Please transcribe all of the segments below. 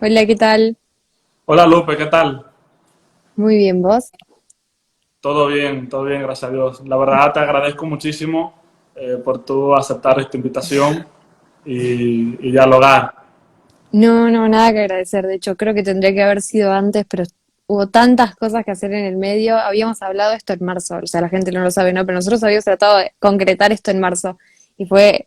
Hola, ¿qué tal? Hola Lupe, ¿qué tal? Muy bien, ¿vos? Todo bien, gracias a Dios. La verdad te agradezco muchísimo por tu aceptar esta invitación y dialogar. No, no, nada que agradecer. De hecho, creo que tendría que haber sido antes, pero hubo tantas cosas que hacer en el medio. Habíamos hablado esto en marzo, o sea, la gente no lo sabe, ¿no? Pero nosotros habíamos tratado de concretar esto en marzo y fue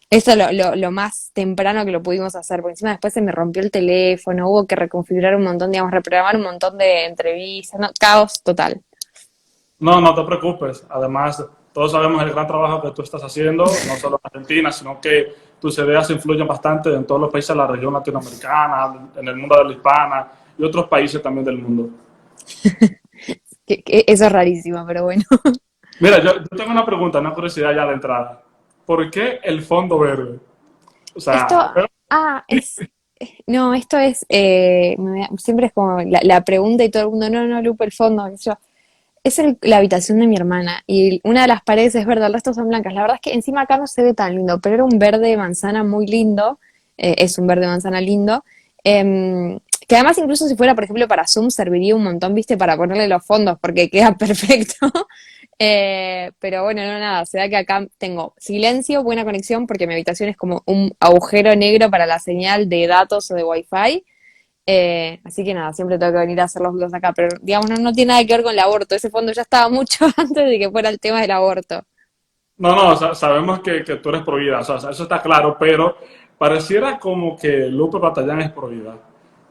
esto lo más temprano que lo pudimos hacer, porque encima después se me rompió el teléfono, hubo que reconfigurar un montón, digamos, reprogramar un montón de entrevistas, ¿no? Caos total. No, no te preocupes. Además, todos sabemos el gran trabajo que tú estás haciendo, no solo en Argentina, sino que tus ideas influyen bastante en todos los países de la región latinoamericana, en el mundo de la hispana y otros países también del mundo. Eso es rarísimo, pero bueno. Mira, yo tengo una pregunta, una curiosidad ya de entrada. ¿Por qué el fondo verde? O Esto, sea, es, no, esto es, siempre es como la pregunta y todo el mundo, no, no, Lupe, el fondo, qué sé yo. Es la habitación de mi hermana y una de las paredes es verde, el resto son blancas. La verdad es que encima acá no se ve tan lindo, pero era un verde manzana muy lindo, es un verde manzana lindo, que además incluso si fuera, por ejemplo, para Zoom serviría un montón, viste, para ponerle los fondos porque queda perfecto. Pero bueno, no, nada, se da que acá tengo silencio, buena conexión, porque mi habitación es como un agujero negro para la señal de datos o de wifi. Así que nada, siempre tengo que venir a hacer los vlogs acá, pero digamos, no, no tiene nada que ver con el aborto. Ese fondo ya estaba mucho antes de que fuera el tema del aborto. no, no, sabemos que tú eres prohibida, o sea, eso está claro, pero pareciera como que Lupe Batallán es prohibida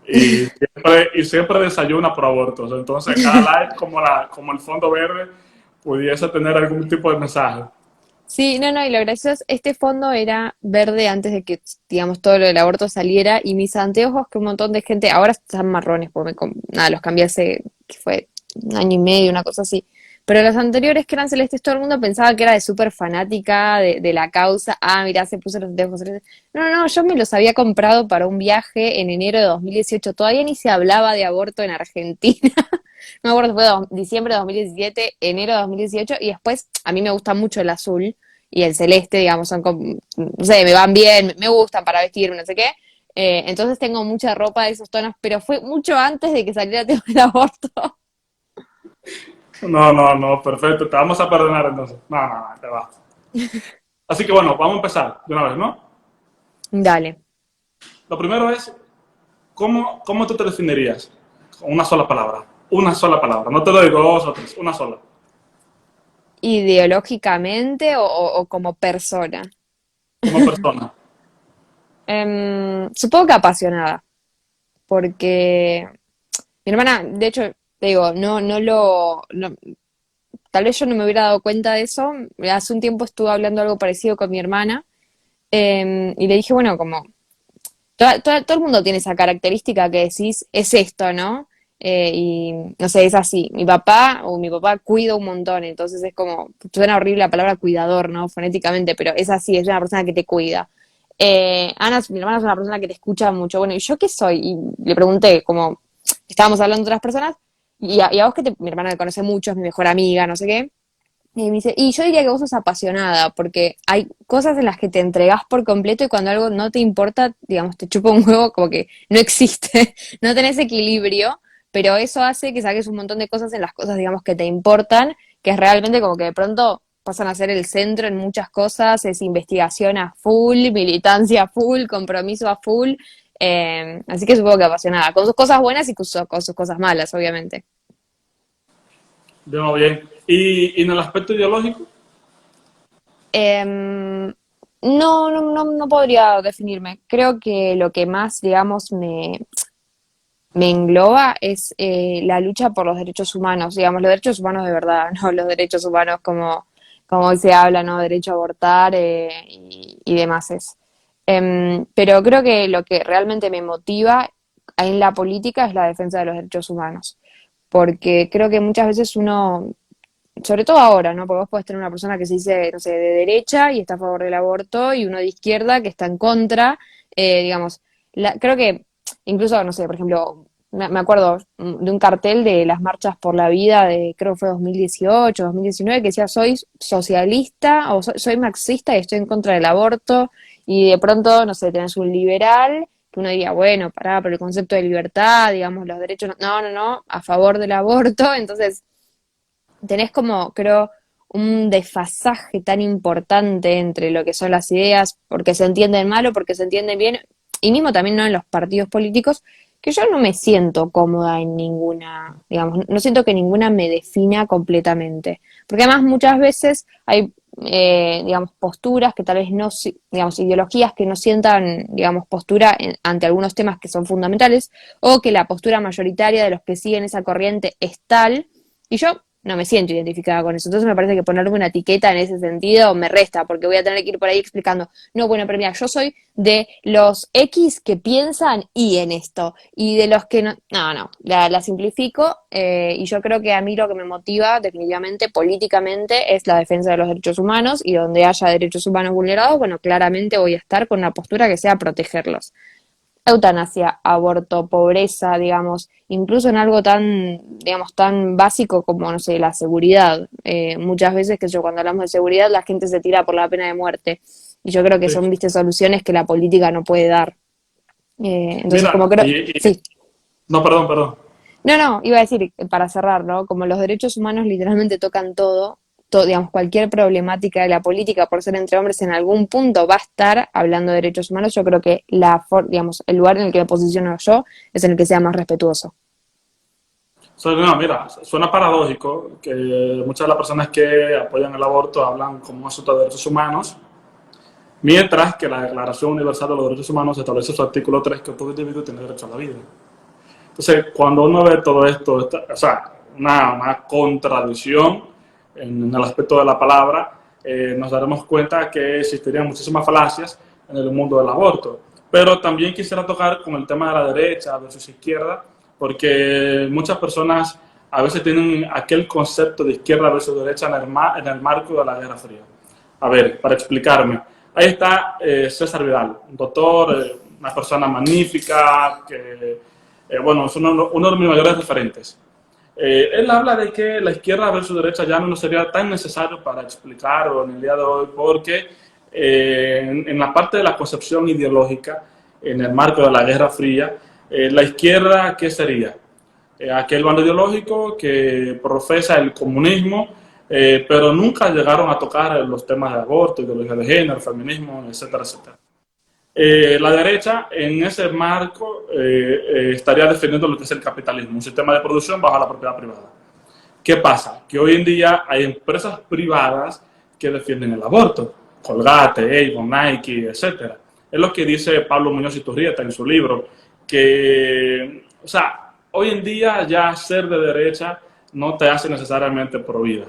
y siempre desayuna por abortos. Entonces, cada like como el fondo verde pudiese tener algún tipo de mensaje. Sí, no, no, y lo gracioso es, este fondo era verde antes de que, digamos, todo lo del aborto saliera, y mis anteojos, que un montón de gente, ahora están marrones, porque nada, los cambié hace, que fue un año y medio, una cosa así. Pero los anteriores que eran celestes, todo el mundo pensaba que era de súper fanática de la causa. Ah, mirá, se puso los anteojos celestes. No, no, no, yo me los había comprado para un viaje en enero de 2018. Todavía ni se hablaba de aborto en Argentina. No me acuerdo si fue diciembre de 2017, enero de 2018, y después a mí me gusta mucho el azul y el celeste, digamos, son como, no sé, me van bien, me gustan para vestirme, no sé qué. Entonces tengo mucha ropa de esos tonos, pero fue mucho antes de que saliera el tema del aborto. No, no, no, perfecto, te vamos a perdonar entonces. No, no, no, te va. Así que bueno, vamos a empezar de una vez, ¿no? Dale. Lo primero es, ¿cómo tú te definirías? Con una sola palabra. Una sola palabra. No te doy dos o tres, una sola. ¿Ideológicamente o como persona? Como persona. Supongo que apasionada, porque mi hermana, de hecho, te digo, tal vez yo no me hubiera dado cuenta de eso. Hace un tiempo estuve hablando algo parecido con mi hermana, y le dije, bueno, como todo el mundo tiene esa característica que decís, es esto, ¿no? Y no sé, es así. Mi papá cuida un montón, entonces es como, suena horrible la palabra cuidador, ¿no? Fonéticamente, pero es así, es una persona que te cuida. Ana, mi hermana, es una persona que te escucha mucho. Bueno, ¿y yo qué soy? Y le pregunté, como estábamos hablando de otras personas, y a vos mi hermana me conoce mucho, es mi mejor amiga, no sé qué. Y me dice, y yo diría que vos sos apasionada, porque hay cosas en las que te entregás por completo y cuando algo no te importa, digamos, te chupa un huevo, como que no existe, no tenés equilibrio, pero eso hace que saques un montón de cosas en las cosas, digamos, que te importan, que es realmente como que de pronto pasan a ser el centro en muchas cosas, es investigación a full, militancia a full, compromiso a full, así que supongo que apasionada, con sus cosas buenas y con sus cosas malas, obviamente. Bien, bien. Y en el aspecto ideológico, No, no, no, no podría definirme. Creo que lo que más, digamos, me engloba es la lucha por los derechos humanos, digamos, los derechos humanos de verdad, no los derechos humanos como hoy se habla, ¿no? Derecho a abortar y demás es. Pero creo que lo que realmente me motiva en la política es la defensa de los derechos humanos, porque creo que muchas veces uno sobre todo ahora, ¿no? Porque vos podés tener una persona que se dice, no sé, de derecha y está a favor del aborto y uno de izquierda que está en contra, digamos, creo que incluso, no sé, por ejemplo, me acuerdo de un cartel de las marchas por la vida de, creo que fue 2018, 2019, que decía, soy socialista o soy marxista y estoy en contra del aborto, y de pronto, no sé, tenés un liberal que uno diría, bueno, pará, pero el concepto de libertad, digamos, los derechos, no, a favor del aborto. Entonces, tenés como, creo, un desfasaje tan importante entre lo que son las ideas, porque se entienden mal o porque se entienden bien, y mismo también no en los partidos políticos, que yo no me siento cómoda en ninguna, digamos, no siento que ninguna me defina completamente. Porque además muchas veces hay, digamos, posturas que tal vez no, digamos, ideologías que no sientan, digamos, postura ante algunos temas que son fundamentales, o que la postura mayoritaria de los que siguen esa corriente es tal, y yo no me siento identificada con eso. Entonces me parece que ponerme una etiqueta en ese sentido me resta, porque voy a tener que ir por ahí explicando, no, bueno, pero mira, yo soy de los X que piensan Y en esto, y de los que no, la simplifico, y yo creo que a mí lo que me motiva definitivamente políticamente es la defensa de los derechos humanos, y donde haya derechos humanos vulnerados, bueno, claramente voy a estar con una postura que sea protegerlos. Eutanasia, aborto, pobreza, digamos, incluso en algo tan, digamos, tan básico como, no sé, la seguridad. Muchas veces que yo cuando hablamos de seguridad la gente se tira por la pena de muerte, y yo creo que Sí. son, viste, soluciones que la política no puede dar. Entonces, como Mira, creo, sí. no, perdón. No, iba a decir, para cerrar, ¿no? Como los derechos humanos literalmente tocan todo, digamos, cualquier problemática de la política por ser entre hombres en algún punto va a estar hablando de derechos humanos. Yo creo que digamos, el lugar en el que me posiciono yo es en el que sea más respetuoso. No, mira, suena paradójico que muchas de las personas que apoyan el aborto hablan como un asunto de derechos humanos, mientras que la Declaración Universal de los Derechos Humanos establece su artículo 3 que todo individuo tiene derecho a la vida. Entonces, cuando uno ve todo esto, o sea, una contradicción en el aspecto de la palabra, nos daremos cuenta que existirían muchísimas falacias en el mundo del aborto. Pero también quisiera tocar con el tema de la derecha versus izquierda, porque muchas personas a veces tienen aquel concepto de izquierda versus derecha en el marco de la Guerra Fría. A ver, para explicarme, ahí está César Vidal, un doctor, una persona magnífica, que bueno, es uno de mis mayores referentes. Él habla de que la izquierda versus derecha ya no sería tan necesario para explicarlo en el día de hoy, porque en la parte de la concepción ideológica, en el marco de la Guerra Fría, la izquierda, ¿qué sería? Aquel bando ideológico que profesa el comunismo, pero nunca llegaron a tocar los temas de aborto, ideología de género, feminismo, etcétera, etcétera. La derecha, en ese marco, estaría defendiendo lo que es el capitalismo, un sistema de producción bajo la propiedad privada. ¿Qué pasa? Que hoy en día hay empresas privadas que defienden el aborto, Colgate, Avon, Nike, etcétera. Es lo que dice Pablo Muñoz Iturrieta en su libro, que, o sea, hoy en día ya ser de derecha no te hace necesariamente pro vida,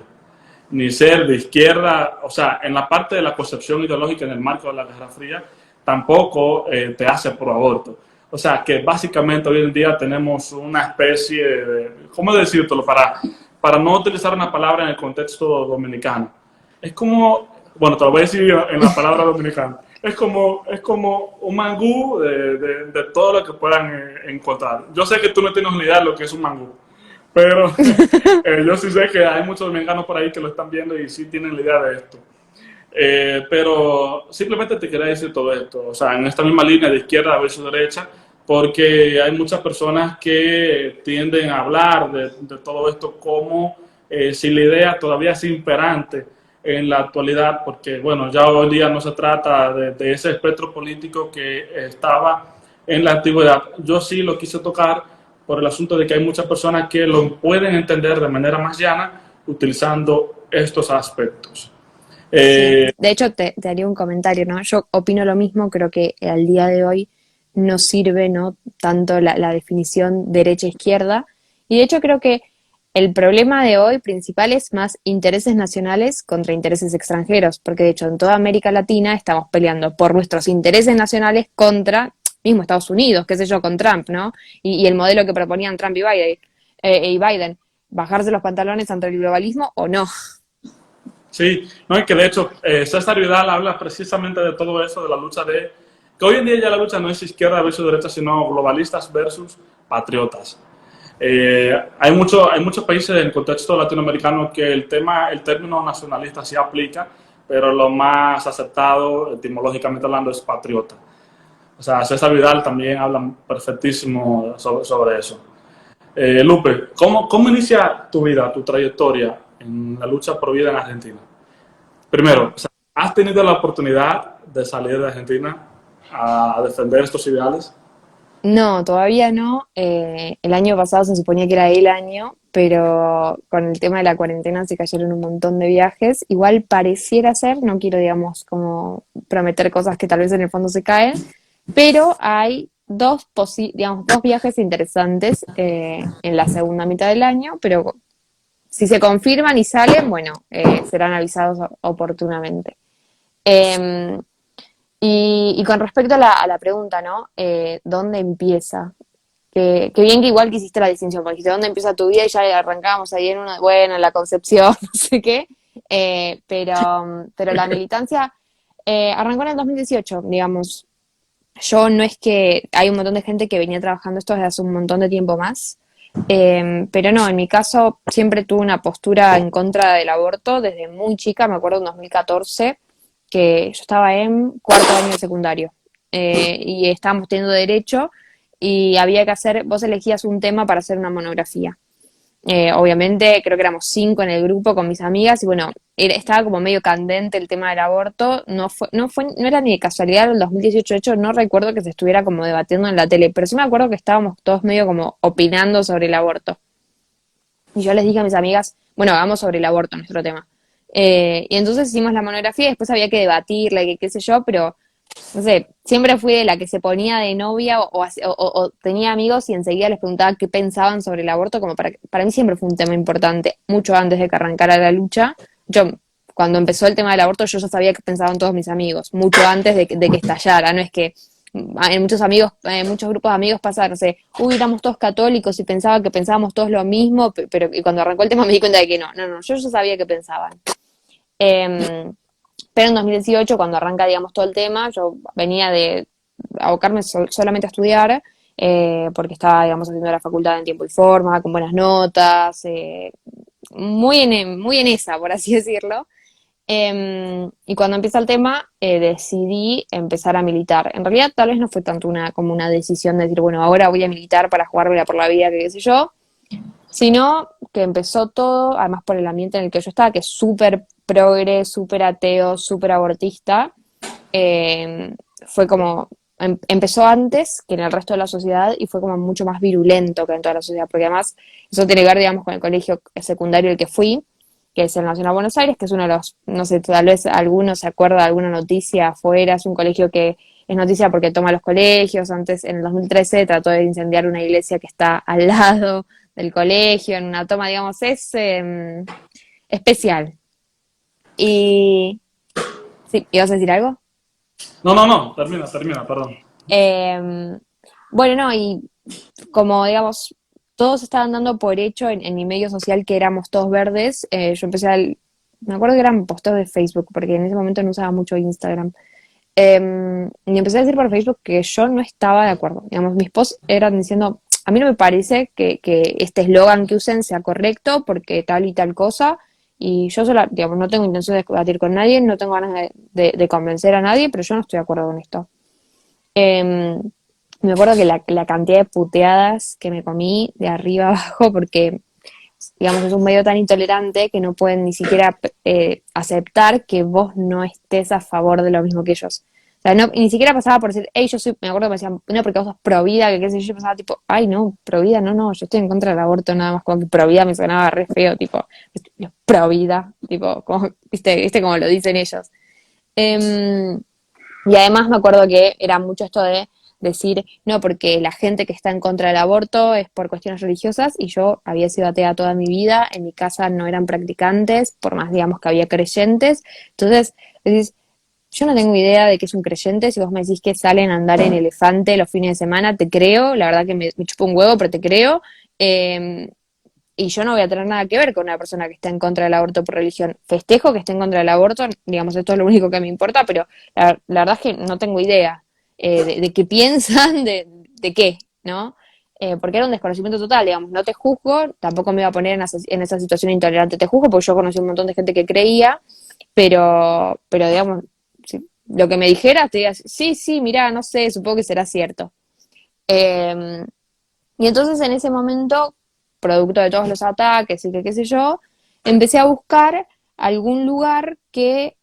ni ser de izquierda, o sea, en la parte de la concepción ideológica en el marco de la Guerra Fría, tampoco te hace pro aborto. O sea, que básicamente hoy en día tenemos una especie de, ¿cómo decírtelo? Para no utilizar una palabra en el contexto dominicano. Es como, bueno, te lo voy a decir en la palabra dominicana. Es como un mangú de todo lo que puedan encontrar. Yo sé que tú no tienes ni idea de lo que es un mangú, pero yo sí sé que hay muchos dominicanos por ahí que lo están viendo y sí tienen la idea de esto. Pero simplemente te quería decir todo esto, o sea, en esta misma línea de izquierda versus derecha, porque hay muchas personas que tienden a hablar de todo esto como si la idea todavía es imperante en la actualidad, porque bueno, ya hoy día no se trata de ese espectro político que estaba en la antigüedad. Yo sí lo quise tocar por el asunto de que hay muchas personas que lo pueden entender de manera más llana utilizando estos aspectos. Sí, de hecho te haría un comentario, ¿no? Yo opino lo mismo, creo que al día de hoy no sirve, ¿no? Tanto la definición derecha-izquierda, y de hecho creo que el problema de hoy principal es más intereses nacionales contra intereses extranjeros, porque de hecho en toda América Latina estamos peleando por nuestros intereses nacionales contra mismo Estados Unidos, qué sé yo, con Trump, ¿no? Y el modelo que proponían Trump y Biden, bajarse los pantalones ante el globalismo o no. Sí, no, y que de hecho César Vidal habla precisamente de todo eso, de la lucha que hoy en día ya la lucha no es izquierda versus derecha, sino globalistas versus patriotas. Hay muchos países en el contexto latinoamericano que el término nacionalista sí aplica, pero lo más aceptado, etimológicamente hablando, es patriota. O sea, César Vidal también habla perfectísimo sobre eso. Lupe, ¿cómo inicia tu vida, tu trayectoria en la lucha por vida en Argentina? Primero, o sea, ¿has tenido la oportunidad de salir de Argentina a defender estos ideales? No, todavía no. El año pasado se suponía que era el año, pero con el tema de la cuarentena se cayeron un montón de viajes. Igual pareciera ser, no quiero, digamos, como prometer cosas que tal vez en el fondo se caen, pero hay digamos, dos viajes interesantes en la segunda mitad del año, pero si se confirman y salen, bueno, serán avisados oportunamente. Eh, y con respecto a la pregunta, ¿no? ¿Dónde empieza? Que bien que igual que hiciste la distinción, porque dijiste dónde empieza tu vida y ya arrancábamos ahí en una, bueno, en la concepción, no sé qué, pero la militancia arrancó en el 2018, digamos. Yo no es que hay un montón de gente que venía trabajando esto desde hace un montón de tiempo más, pero no, en mi caso siempre tuve una postura en contra del aborto desde muy chica, me acuerdo en 2014 que yo estaba en cuarto año de secundario y estábamos teniendo derecho y había que hacer, vos elegías un tema para hacer una monografía. Obviamente, creo que éramos 5 en el grupo con mis amigas y bueno, estaba como medio candente el tema del aborto. No era ni de casualidad el 2018, de hecho, no recuerdo que se estuviera como debatiendo en la tele, pero sí me acuerdo que estábamos todos medio como opinando sobre el aborto. Y yo les dije a mis amigas, bueno, hagamos sobre el aborto, nuestro tema. Y entonces hicimos la monografía y después había que debatirla y que qué sé yo, pero no sé, siempre fui de la que se ponía de novia o tenía amigos y enseguida les preguntaba qué pensaban sobre el aborto, como para mí siempre fue un tema importante, mucho antes de que arrancara la lucha. Yo, cuando empezó el tema del aborto, yo ya sabía qué pensaban todos mis amigos, mucho antes de que estallara, no es que en muchos amigos, en muchos grupos de amigos pasa, no sé, uy, éramos todos católicos y pensaba que pensábamos todos lo mismo, pero y cuando arrancó el tema me di cuenta de que no, yo ya sabía qué pensaban. Eh, pero en 2018, cuando arranca, digamos, todo el tema, yo venía de abocarme solamente a estudiar, porque estaba, digamos, haciendo la facultad en tiempo y forma, con buenas notas, muy en esa, por así decirlo. Y cuando empieza el tema, decidí empezar a militar. En realidad, tal vez no fue tanto como una decisión de decir, bueno, ahora voy a militar para jugármela por la vida, que qué sé yo, sino que empezó todo, además por el ambiente en el que yo estaba, que es súper progre, súper ateo, súper abortista, eh, fue como, empezó antes que en el resto de la sociedad y fue como mucho más virulento que en toda la sociedad, porque además eso tiene que ver, digamos, con el colegio secundario al que fui, que es el Nacional Buenos Aires, que es uno de los, no sé, tal vez alguno se acuerda de alguna noticia afuera, es un colegio que es noticia porque toma los colegios, antes en el 2013 trató de incendiar una iglesia que está al lado del colegio, en una toma, digamos, es especial. Y, sí, ¿ibas a decir algo? No, termina, perdón. Eh, bueno, no, y como digamos, todos estaban dando por hecho en mi medio social que éramos todos verdes, yo empecé me acuerdo que eran posteos de Facebook, porque en ese momento no usaba mucho Instagram. Y empecé a decir por Facebook que yo no estaba de acuerdo. Digamos, mis posts eran diciendo, a mí no me parece que este eslogan que usen sea correcto porque tal y tal cosa. Y yo sola, digamos, no tengo intención de debatir con nadie, no tengo ganas de convencer a nadie, pero yo no estoy de acuerdo con esto. Eh, Me acuerdo que la cantidad de puteadas que me comí de arriba abajo, porque, digamos, es un medio tan intolerante que no pueden ni siquiera aceptar que vos no estés a favor de lo mismo que ellos. O sea, no, ni siquiera pasaba por decir, hey, yo soy, me acuerdo que me decían, no, porque vos sos pro vida, que qué sé yo, yo pasaba tipo, ay, no, pro vida, no, yo estoy en contra del aborto, nada más, como que pro vida me sonaba re feo, tipo, pro vida, tipo, como, viste como lo dicen ellos. Eh, y además me acuerdo que era mucho esto de decir, no, porque la gente que está en contra del aborto es por cuestiones religiosas y yo había sido atea toda mi vida, en mi casa no eran practicantes, por más digamos que había creyentes. Entonces, decís, yo no tengo idea de qué es un creyente, si vos me decís que salen a andar en elefante los fines de semana, te creo, la verdad que me chupo un huevo, pero te creo. Eh, y yo no voy a tener nada que ver con una persona que está en contra del aborto por religión. Festejo que esté en contra del aborto, digamos, esto es lo único que me importa, pero la verdad es que no tengo idea de qué piensan, de qué, ¿no? Porque era un desconocimiento total, digamos, no te juzgo, tampoco me iba a poner en esa situación intolerante, te juzgo, porque yo conocí un montón de gente que creía, pero digamos, sí, lo que me dijeras, te digas, sí, sí, mirá, no sé, supongo que será cierto. Eh, y entonces en ese momento, producto de todos los ataques y que qué sé yo, empecé a buscar algún lugar que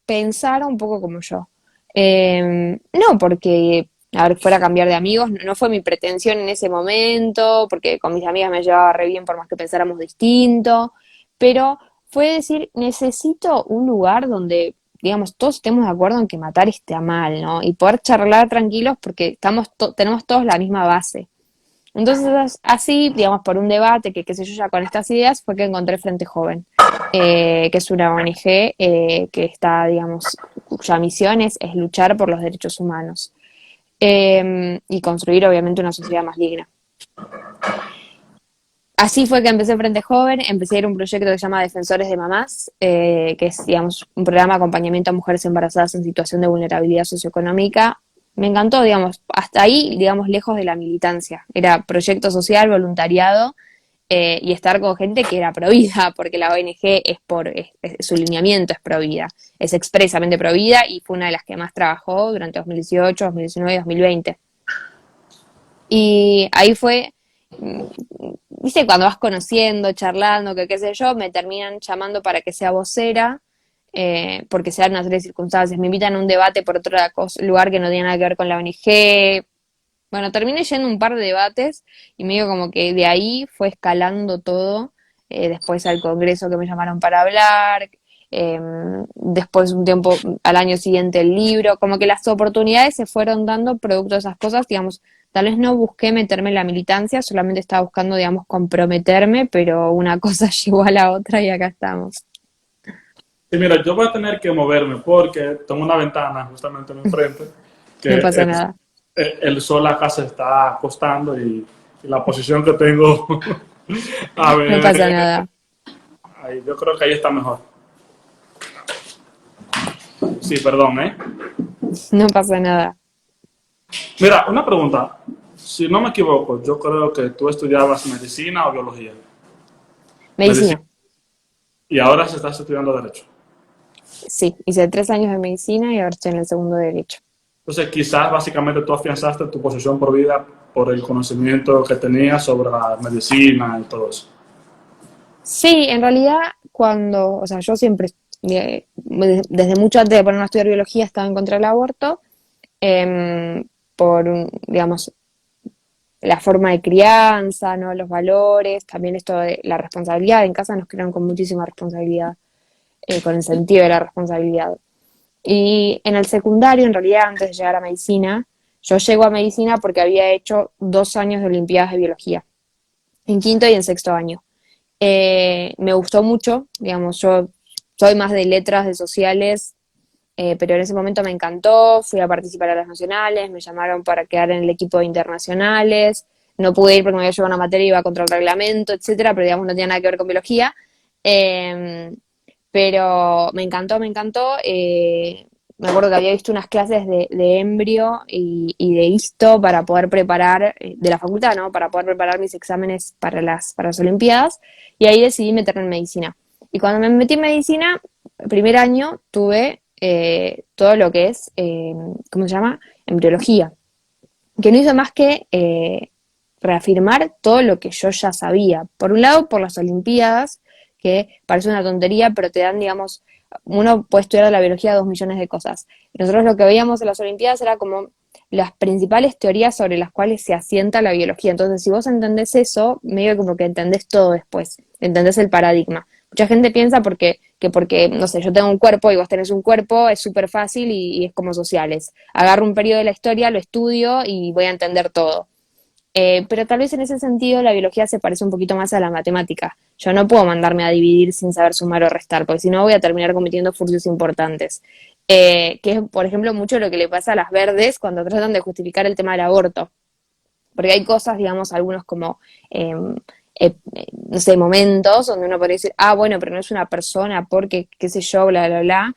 pensara un poco como yo. No porque, a ver, fuera a cambiar de amigos, no fue mi pretensión en ese momento, porque con mis amigas me llevaba re bien por más que pensáramos distinto, pero fue decir, necesito un lugar donde, digamos, todos estemos de acuerdo en que matar está mal, ¿no? Y poder charlar tranquilos porque tenemos todos la misma base. Entonces, así, digamos, por un debate que, qué sé yo, ya con estas ideas, fue que encontré Frente Joven, que es una ONG que está, digamos, cuya misión es luchar por los derechos humanos y construir, obviamente, una sociedad más digna. Así fue que empecé Frente Joven, empecé a ir a un proyecto que se llama Defensores de Mamás, que es, digamos, un programa de acompañamiento a mujeres embarazadas en situación de vulnerabilidad socioeconómica. Me encantó, digamos, hasta ahí, digamos, lejos de la militancia. Era proyecto social, voluntariado, y estar con gente que era provida, porque la ONG su lineamiento es provida, es expresamente provida y fue una de las que más trabajó durante 2018, 2019 y 2020. Y ahí fue, viste, cuando vas conociendo, charlando, que qué sé yo, me terminan llamando para que sea vocera, porque se dan una serie de circunstancias. Me invitan a un debate por otro lugar que no tiene nada que ver con la ONG. Bueno, terminé yendo a un par de debates y medio como que de ahí fue escalando todo. Después al congreso que me llamaron para hablar, eh, después un tiempo, al año siguiente el libro, como que las oportunidades se fueron dando producto de esas cosas, digamos, tal vez no busqué meterme en la militancia, solamente estaba buscando, digamos, comprometerme, pero una cosa llevó a la otra y acá estamos. Sí, mira, yo voy a tener que moverme porque tengo una ventana justamente en mi frente que No pasa nada, el sol acá se está acostando y la posición que tengo, a no pasa ver, nada, ahí, yo creo que ahí está mejor. Sí, perdón, ¿eh? no pasa nada. Mira, una pregunta. Si no me equivoco, yo creo que tú estudiabas medicina o biología. Medicina. Medicina, Y ahora se estás estudiando derecho. sí, hice 3 años de medicina y ahora estoy en el segundo de derecho. Entonces, quizás básicamente tú afianzaste tu posición por vida por el conocimiento que tenías sobre la medicina y todo eso. Sí, en realidad cuando, o sea, yo siempre, desde mucho antes de ponerme a estudiar biología, estaba en contra del aborto, digamos, la forma de crianza, ¿no? Los valores, también esto de la responsabilidad. En casa nos criaron con muchísima responsabilidad, con el sentido de la responsabilidad. Y en el secundario, en realidad, antes de llegar a medicina, yo llego a medicina porque había hecho 2 años de Olimpiadas de Biología, en quinto y en sexto año. Me gustó mucho, digamos, yo soy más de letras, de sociales, pero en ese momento me encantó, fui a participar a las nacionales, me llamaron para quedar en el equipo de internacionales, no pude ir porque me había llevado una materia, iba contra el reglamento, etcétera, pero digamos no tenía nada que ver con biología. Eh, pero me encantó, me encantó. Me acuerdo que había visto unas clases de embrio y de histo para poder preparar, de la facultad, ¿no? Para poder preparar mis exámenes para las Olimpiadas, y ahí decidí meterme en medicina. Y cuando me metí en medicina, el primer año tuve todo lo que es, ¿cómo se llama? Embriología, que no hizo más que reafirmar todo lo que yo ya sabía. Por un lado, por las Olimpiadas, que parece una tontería, pero te dan, digamos, uno puede estudiar de la biología 2 millones de cosas. Nosotros lo que veíamos en las Olimpiadas era como las principales teorías sobre las cuales se asienta la biología. Entonces, si vos entendés eso, medio como que entendés todo después, entendés el paradigma. Mucha gente piensa porque, no sé, yo tengo un cuerpo y vos tenés un cuerpo, es súper fácil y es como sociales. Agarro un periodo de la historia, lo estudio y voy a entender todo. Pero tal vez en ese sentido la biología se parece un poquito más a la matemática. Yo no puedo mandarme a dividir sin saber sumar o restar, porque si no voy a terminar cometiendo furcios importantes. Que es, por ejemplo, mucho lo que le pasa a las verdes cuando tratan de justificar el tema del aborto. Porque hay cosas, digamos, algunos como, no sé, momentos donde uno podría decir, ah, bueno, pero no es una persona porque, qué sé yo, bla, bla, bla.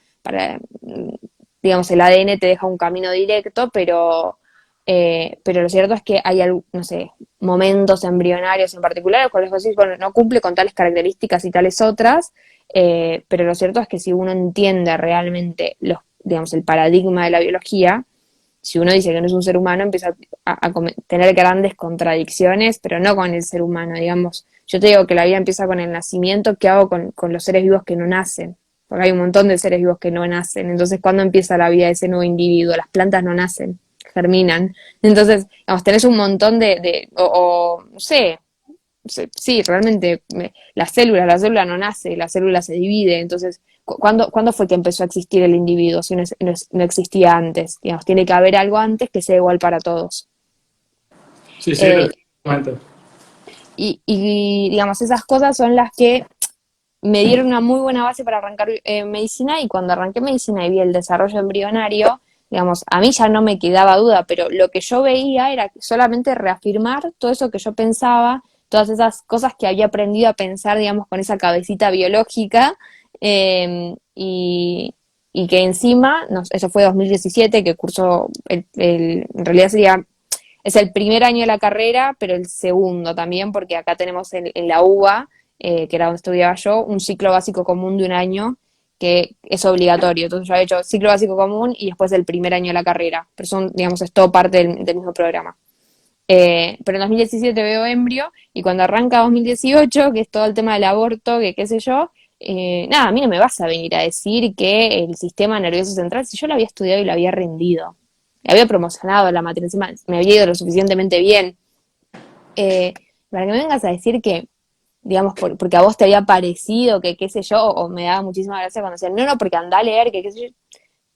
Digamos, el ADN te deja un camino directo, pero lo cierto es que hay, no sé, momentos embrionarios en particular, los cuales vos decís, bueno, no cumple con tales características y tales otras, pero lo cierto es que si uno entiende realmente digamos, el paradigma de la biología, si uno dice que no es un ser humano, empieza tener grandes contradicciones, pero no con el ser humano, digamos. Yo te digo que la vida empieza con el nacimiento, ¿qué hago con los seres vivos que no nacen? Porque hay un montón de seres vivos que no nacen. Entonces, ¿cuándo empieza la vida de ese nuevo individuo? Las plantas no nacen, germinan. Entonces, digamos, tenés un montón no sé, sí, realmente la célula no nace, la célula se divide, entonces, ¿cuándo fue que empezó a existir el individuo si no existía antes? Digamos, tiene que haber algo antes que sea igual para todos. Sí, sí, Eh, definitivamente. digamos, esas cosas son las que me dieron una muy buena base para arrancar medicina, y cuando arranqué medicina y vi el desarrollo embrionario, digamos, a mí ya no me quedaba duda, pero lo que yo veía era solamente reafirmar todo eso que yo pensaba, todas esas cosas que había aprendido a pensar, digamos, con esa cabecita biológica, y que encima, no, eso fue 2017, que cursó, en realidad es el primer año de la carrera, pero el segundo también, porque acá tenemos en la UBA, que era donde estudiaba yo, un ciclo básico común de un año que es obligatorio. Entonces yo había hecho ciclo básico común y después el primer año de la carrera. Pero son, digamos, es todo parte del mismo programa. Pero en 2017 veo Embrio, y cuando arranca 2018, que es todo el tema del aborto, que qué sé yo, nada, a mí no me vas a venir a decir que el sistema nervioso central, si yo lo había estudiado y lo había rendido, había promocionado la materia, encima me había ido lo suficientemente bien, eh, para que me vengas a decir que, digamos, porque a vos te había parecido, que qué sé yo, o me daba muchísima gracia cuando decían, no, porque anda a leer, que qué sé yo.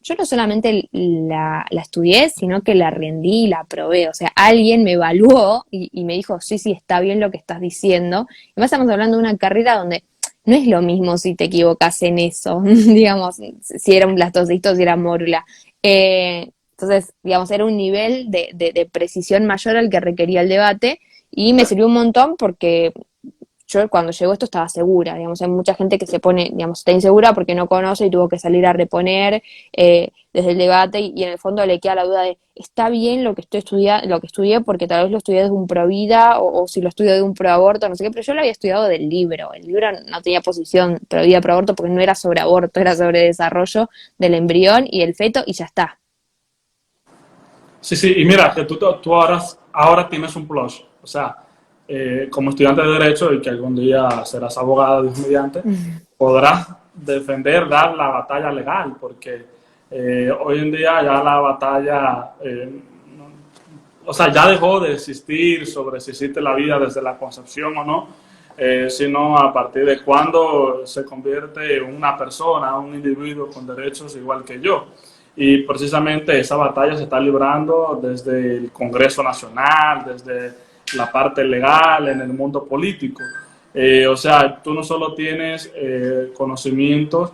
Yo no solamente la estudié, sino que la rendí y la probé. O sea, alguien me evaluó y me dijo, sí, sí, está bien lo que estás diciendo. Y además estamos hablando de una carrera donde no es lo mismo si te equivocas en eso, digamos, si era un blastocito, si era mórula. Entonces, digamos, era un nivel de precisión mayor al que requería el debate, y me sirvió un montón porque yo cuando llegó esto estaba segura, digamos, hay mucha gente que se pone, digamos, está insegura porque no conoce y tuvo que salir a reponer desde el debate, y en el fondo le queda la duda de, ¿está bien lo que estoy estudiando, lo que estudié, porque tal vez lo estudié de un pro vida o si lo estudio de un pro aborto, no sé qué, pero yo lo había estudiado del libro, el libro no tenía posición pro vida, pro aborto, porque no era sobre aborto, era sobre desarrollo del embrión y el feto y ya está. Sí, sí, y mira, que tú ahora tienes un plus. O sea, como estudiante de Derecho y que algún día serás abogada, Dios mediante, podrás defender, dar la batalla legal, porque hoy en día ya la batalla, o sea, ya dejó de existir sobre si existe la vida desde la concepción o no, sino a partir de cuándo se convierte en una persona, un individuo con derechos igual que yo. Y precisamente esa batalla se está librando desde el Congreso Nacional, desde la parte legal, en el mundo político. O sea, tú no solo tienes conocimientos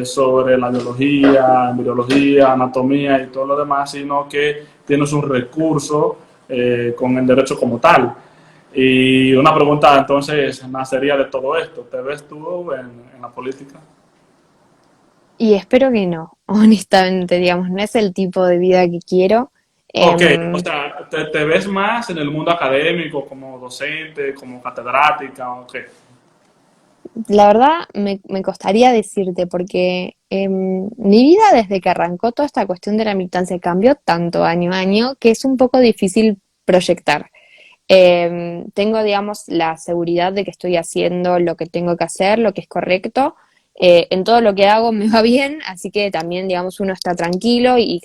sobre la biología, embriología, anatomía y todo lo demás, sino que tienes un recurso con el derecho como tal. Y una pregunta entonces nacería de todo esto. ¿Te ves tú en la política? Y espero que no, honestamente, digamos, no es el tipo de vida que quiero. Ok, o Em, sea, ¿te ves más en el mundo académico, como docente, como catedrática? Ok. La verdad me costaría decirte porque mi vida desde que arrancó toda esta cuestión de la militancia cambió tanto año a año que es un poco difícil proyectar. Tengo, digamos, la seguridad de que estoy haciendo lo que tengo que hacer, lo que es correcto. En todo lo que hago me va bien, así que también, digamos, uno está tranquilo y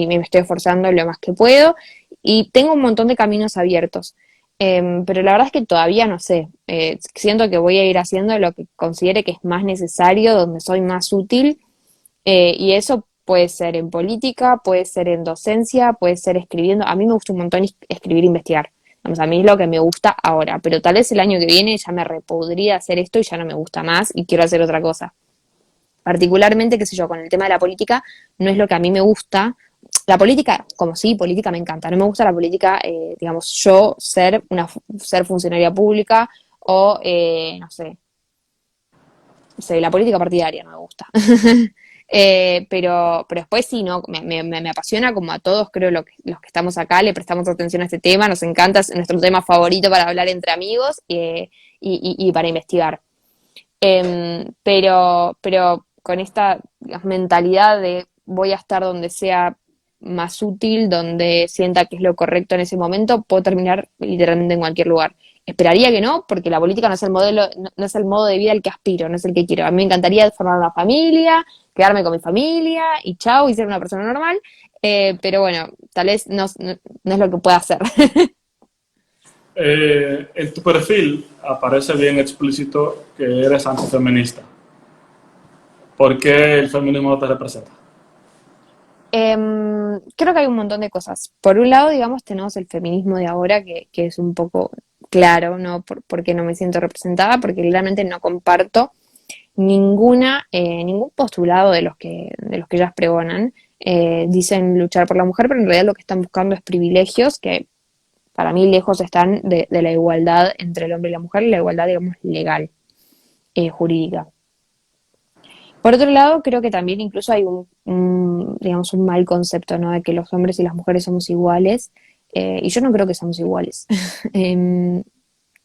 me estoy esforzando lo más que puedo. Y tengo un montón de caminos abiertos. Pero la verdad es que todavía no sé. Siento que voy a ir haciendo lo que considere que es más necesario, donde soy más útil, y eso puede ser en política, puede ser en docencia, puede ser escribiendo. A mí me gusta un montón escribir e investigar. Vamos, a mí es lo que me gusta ahora, pero tal vez el año que viene ya me repodría hacer esto y ya no me gusta más y quiero hacer otra cosa. Particularmente, qué sé yo, con el tema de la política, no es lo que a mí me gusta. La política, como sí, política me encanta. No me gusta la política, digamos, yo ser funcionaria pública o, no sé, la política partidaria no me gusta. Pero después sí, ¿no? Me apasiona como a todos, creo, los que estamos acá, le prestamos atención a este tema, nos encanta, es nuestro tema favorito para hablar entre amigos y para investigar. Pero con esta digamos, mentalidad de voy a estar donde sea más útil, donde sienta que es lo correcto en ese momento, puedo terminar literalmente en cualquier lugar. Esperaría que no, porque la política no es el modelo, no es el modo de vida al que aspiro, no es el que quiero. A mí me encantaría formar una familia, quedarme con mi familia y chao, y ser una persona normal, pero bueno, tal vez no es lo que pueda hacer. En tu perfil aparece bien explícito que eres antifeminista. ¿Por qué el feminismo no te representa? Creo que hay un montón de cosas. Por un lado, digamos, tenemos el feminismo de ahora, que es un poco claro, ¿no? Porque no me siento representada, porque realmente no comparto ningún postulado de los que ellas pregonan. Dicen luchar por la mujer, pero en realidad lo que están buscando es privilegios que para mí lejos están de la igualdad entre el hombre y la mujer, y la igualdad, digamos, legal, jurídica. Por otro lado, creo que también incluso hay digamos, un mal concepto, ¿no? De que los hombres y las mujeres somos iguales, y yo no creo que somos iguales. Em,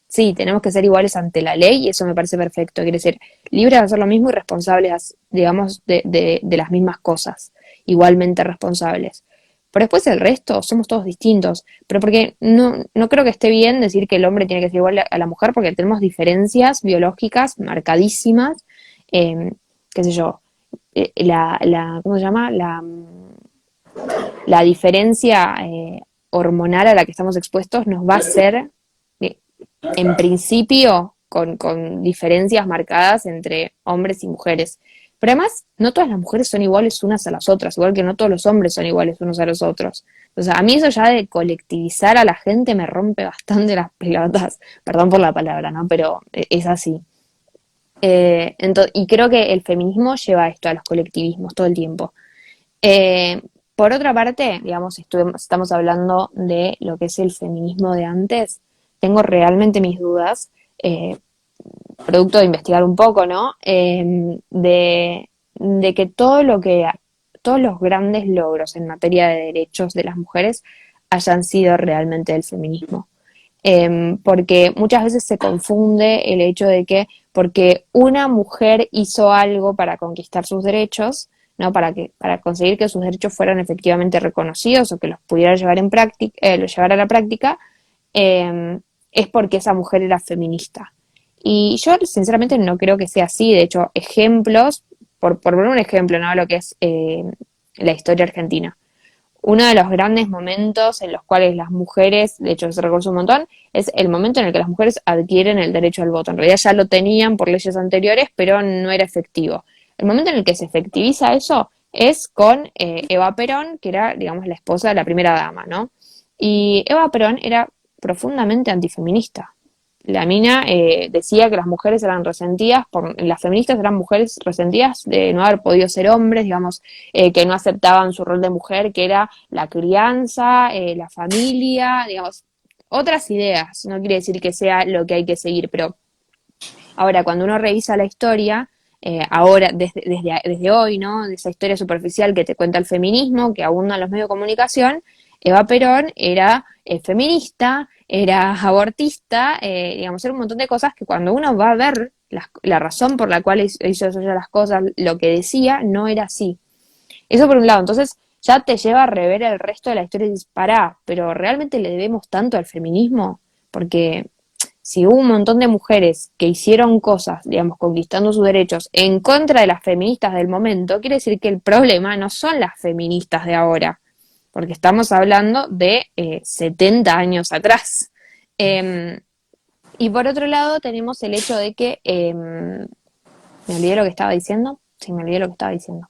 sí, tenemos que ser iguales ante la ley y eso me parece perfecto. Quiere decir, libres de hacer lo mismo y responsables, digamos, de las mismas cosas, igualmente responsables. Pero después el resto, somos todos distintos. Pero porque no creo que esté bien decir que el hombre tiene que ser igual a la mujer porque tenemos diferencias biológicas marcadísimas. eh, Qué sé yo, ¿cómo se llama? La diferencia hormonal a la que estamos expuestos nos va a hacer, eh, en principio, con diferencias marcadas entre hombres y mujeres. Pero además, no todas las mujeres son iguales unas a las otras, igual que no todos los hombres son iguales unos a los otros. O sea, a mí eso ya de colectivizar a la gente me rompe bastante las pelotas. Perdón por la palabra, ¿no? Pero es así. Y creo que el feminismo lleva esto a los colectivismos todo el tiempo. Eh, por otra parte, digamos, estamos hablando de lo que es el feminismo de antes. Tengo realmente mis dudas, producto de investigar un poco, ¿no? De que todos los grandes logros en materia de derechos de las mujeres hayan sido realmente del feminismo. Porque muchas veces se confunde el hecho de que porque una mujer hizo algo para conquistar sus derechos, ¿no? Para conseguir que sus derechos fueran efectivamente reconocidos o que los pudiera llevar los llevar a la práctica, eh, es porque esa mujer era feminista. Y yo sinceramente no creo que sea así. De hecho, ejemplos, por poner un ejemplo, ¿no? Lo que es la historia argentina. Uno de los grandes momentos en los cuales las mujeres, de hecho se reconoce un montón, es el momento en el que las mujeres adquieren el derecho al voto. En realidad ya lo tenían por leyes anteriores, pero no era efectivo. El momento en el que se efectiviza eso es con Eva Perón, que era, digamos, la esposa de la primera dama, ¿no? Y Eva Perón era profundamente antifeminista. La mina decía que las mujeres eran resentidas, las feministas eran mujeres resentidas de no haber podido ser hombres, digamos, que no aceptaban su rol de mujer, que era la crianza, la familia, digamos, otras ideas. No quiere decir que sea lo que hay que seguir, pero ahora cuando uno revisa la historia, ahora, desde hoy, ¿no? De esa historia superficial que te cuenta el feminismo, que abunda en los medios de comunicación, Eva Perón era feminista, era abortista, digamos, era un montón de cosas que cuando uno va a ver la razón por la cual hizo ella las cosas, lo que decía, no era así. Eso por un lado, entonces ya te lleva a rever el resto de la historia y dices, pará, pero ¿realmente le debemos tanto al feminismo? Porque si hubo un montón de mujeres que hicieron cosas, digamos, conquistando sus derechos en contra de las feministas del momento, quiere decir que el problema no son las feministas de ahora, porque estamos hablando de 70 años atrás. Y por otro lado tenemos el hecho de que, me olvidé lo que estaba diciendo, sí, me olvidé lo que estaba diciendo.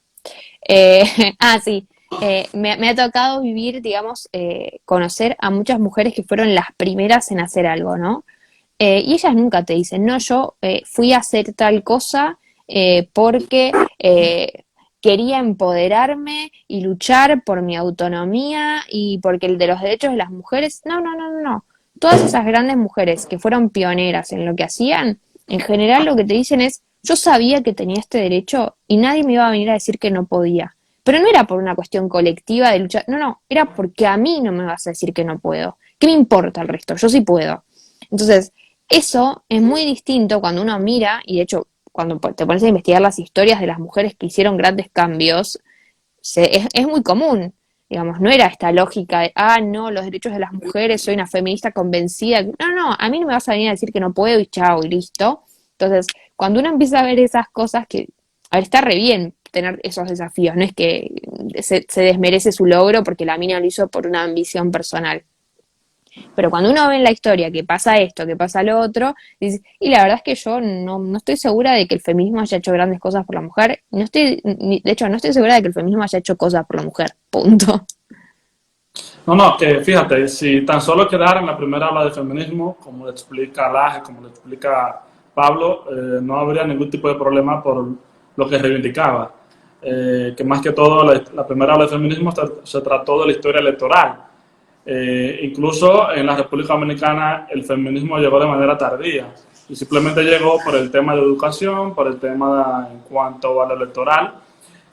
Eh, sí, me ha tocado vivir, digamos, conocer a muchas mujeres que fueron las primeras en hacer algo, ¿no? Y ellas nunca te dicen, no, yo fui a hacer tal cosa porque quería empoderarme y luchar por mi autonomía y porque el de los derechos de las mujeres. No, no, no, no, no. Todas esas grandes mujeres que fueron pioneras en lo que hacían, en general lo que te dicen es, yo sabía que tenía este derecho y nadie me iba a venir a decir que no podía. Pero no era por una cuestión colectiva de lucha, no, no, era porque a mí no me vas a decir que no puedo. ¿Qué me importa el resto? Yo sí puedo. Entonces, eso es muy distinto cuando uno mira, y de hecho, cuando te pones a investigar las historias de las mujeres que hicieron grandes cambios, es muy común. Digamos, no era esta lógica de, ah, no, los derechos de las mujeres, soy una feminista convencida. No, no, a mí no me vas a venir a decir que no puedo y chao y listo. Entonces, cuando uno empieza a ver esas cosas que, a ver, está re bien tener esos desafíos, no es que se desmerece su logro porque la mina lo hizo por una ambición personal. Pero cuando uno ve en la historia que pasa esto, que pasa lo otro, dice, y la verdad es que yo no estoy segura de que el feminismo haya hecho grandes cosas por la mujer. No estoy, de hecho, no estoy segura de que el feminismo haya hecho cosas por la mujer. Punto. No, no, que fíjate, si tan solo quedara en la primera ola de feminismo, como le explica Laje, como le explica Pablo, no habría ningún tipo de problema por lo que reivindicaba. Que más que todo la primera ola de feminismo se trató de la historia electoral. Incluso en la República Dominicana el feminismo llegó de manera tardía y simplemente llegó por el tema de educación, por el tema en cuanto a lo electoral,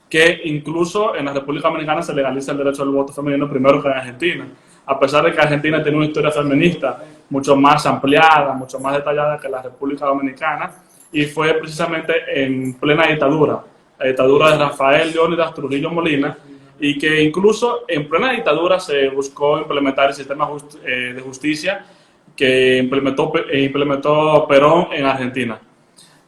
que incluso en la República Dominicana se legaliza el derecho al voto femenino primero que en Argentina, a pesar de que Argentina tiene una historia feminista mucho más ampliada, mucho más detallada que la República Dominicana, y fue precisamente en plena dictadura, la dictadura de Rafael Leónidas Trujillo Molina, y que incluso en plena dictadura se buscó implementar el sistema de justicia que implementó Perón en Argentina,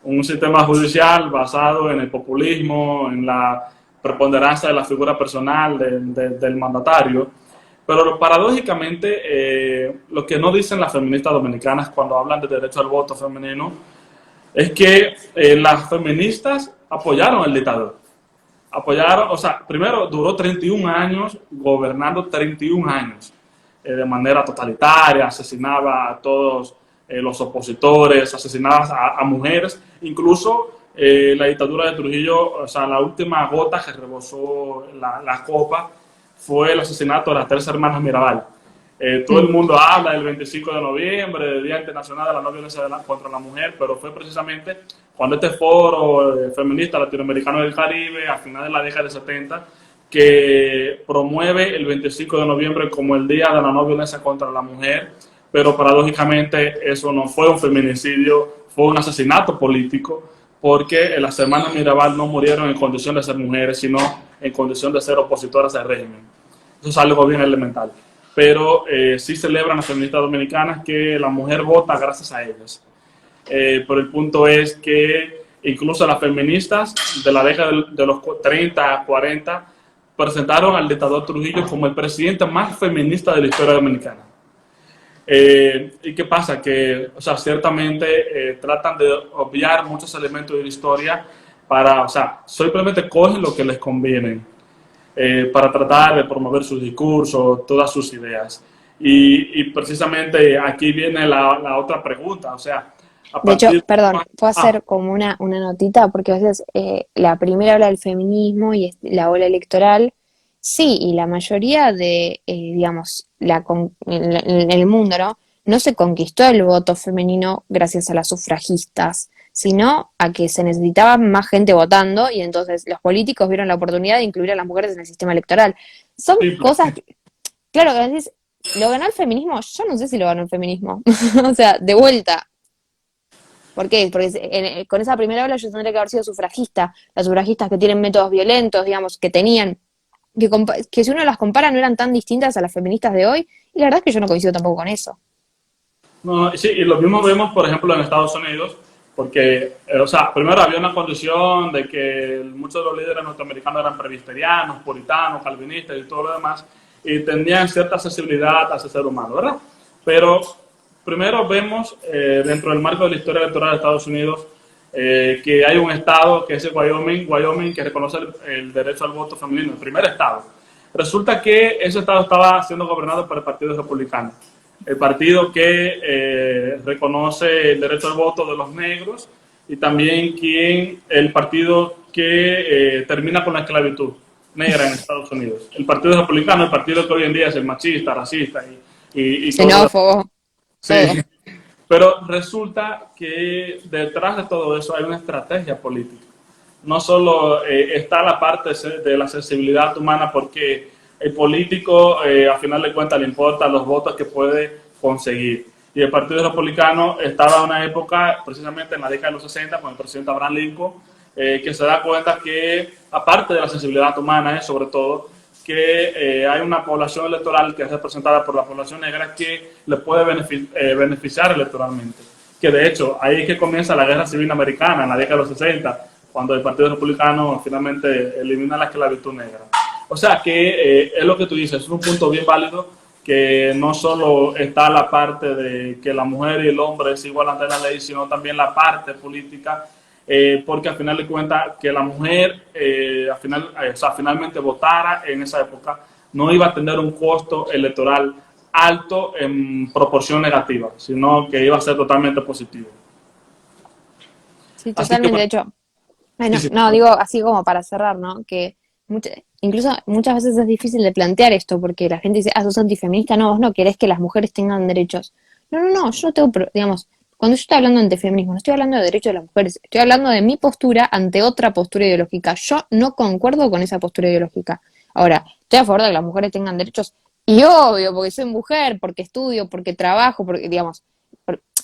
un sistema judicial basado en el populismo, en la preponderancia de la figura personal del mandatario. Pero paradójicamente, lo que no dicen las feministas dominicanas cuando hablan de derecho al voto femenino es que las feministas apoyaron al dictador. Apoyaron, o sea, primero duró 31 años gobernando 31 años de manera totalitaria, asesinaba a todos los opositores, asesinaba a mujeres, incluso la dictadura de Trujillo, o sea, la última gota que rebosó la copa fue el asesinato de las tres hermanas Mirabal. Todo el mundo habla del 25 de noviembre, del Día Internacional de la No Violencia contra la Mujer, pero fue precisamente cuando este foro feminista latinoamericano del Caribe, a finales de la década de 70, que promueve el 25 de noviembre como el Día de la No Violencia contra la Mujer, pero paradójicamente eso no fue un feminicidio, fue un asesinato político, porque las hermanas Mirabal no murieron en condición de ser mujeres, sino en condición de ser opositoras al régimen. Eso es algo bien elemental. Pero sí celebran las feministas dominicanas que la mujer vota gracias a ellas. Pero el punto es que incluso las feministas de la década de los 30, 40, presentaron al dictador Trujillo como el presidente más feminista de la historia dominicana. ¿Y qué pasa? Que, o sea, ciertamente tratan de obviar muchos elementos de la historia para, o sea, simplemente cogen lo que les conviene para tratar de promover sus discursos, todas sus ideas. Y precisamente aquí viene la otra pregunta, o sea, a De hecho, partir... perdón, puedo Ah, hacer como una notita, porque a veces la primera ola del feminismo y la ola electoral, sí, y la mayoría de, digamos, en el mundo, ¿no? No se conquistó el voto femenino gracias a las sufragistas, sino a que se necesitaba más gente votando y entonces los políticos vieron la oportunidad de incluir a las mujeres en el sistema electoral. Son sí, cosas, claro, que a veces, ¿lo ganó el feminismo? Yo no sé si lo ganó el feminismo. O sea, de vuelta. ¿Por qué? Porque con esa primera ola yo tendría que haber sido sufragista. Las sufragistas que tienen métodos violentos, digamos, que tenían, que si uno las compara no eran tan distintas a las feministas de hoy. Y la verdad es que yo no coincido tampoco con eso. no, sí, y lo mismo vemos, por ejemplo, en Estados Unidos, porque, o sea, primero había una condición de que muchos de los líderes norteamericanos eran presbiterianos, puritanos, calvinistas y todo lo demás, y tenían cierta accesibilidad hacia el ser humano, ¿verdad? Pero primero vemos, dentro del marco de la historia electoral de Estados Unidos, que hay un estado que es Wyoming, que reconoce el derecho al voto femenino, el primer estado. Resulta que ese estado estaba siendo gobernado por el Partido Republicano, el partido que reconoce el derecho al voto de los negros y también el partido que termina con la esclavitud negra en Estados Unidos. El Partido Republicano, el partido que hoy en día es el machista, racista y todo. Xenófobo, todo. Sí, pero resulta que detrás de todo eso hay una estrategia política. No solo está la parte de la sensibilidad humana, porque el político, a final de cuentas, le importa los votos que puede conseguir. Y el Partido Republicano estaba en una época, precisamente en la década de los 60, con el presidente Abraham Lincoln, que se da cuenta que, aparte de la sensibilidad humana, sobre todo, que hay una población electoral que es representada por la población negra que le puede beneficiar electoralmente. Que de hecho, ahí es que comienza la guerra civil americana, en la década de los 60, cuando el Partido Republicano finalmente elimina la esclavitud negra. O sea que es lo que tú dices, es un punto bien válido, que no solo está la parte de que la mujer y el hombre es igual ante la ley, sino también la parte política, porque al final de cuentas que la mujer o sea, finalmente votara en esa época no iba a tener un costo electoral alto en proporción negativa, sino que iba a ser totalmente positivo. Sí, Así que, totalmente. De hecho, sí, bueno, sí, no, digo así como para cerrar, ¿no? Que incluso muchas veces es difícil de plantear esto, porque la gente dice, ah, sos antifeminista, no, vos no querés que las mujeres tengan derechos. No, no, no, yo no tengo, digamos, cuando yo estoy hablando de antifeminismo, no estoy hablando de derechos de las mujeres, estoy hablando de mi postura ante otra postura ideológica. Yo no concuerdo con esa postura ideológica. Ahora, estoy a favor de que las mujeres tengan derechos, y obvio, porque soy mujer, porque estudio, porque trabajo, porque, digamos,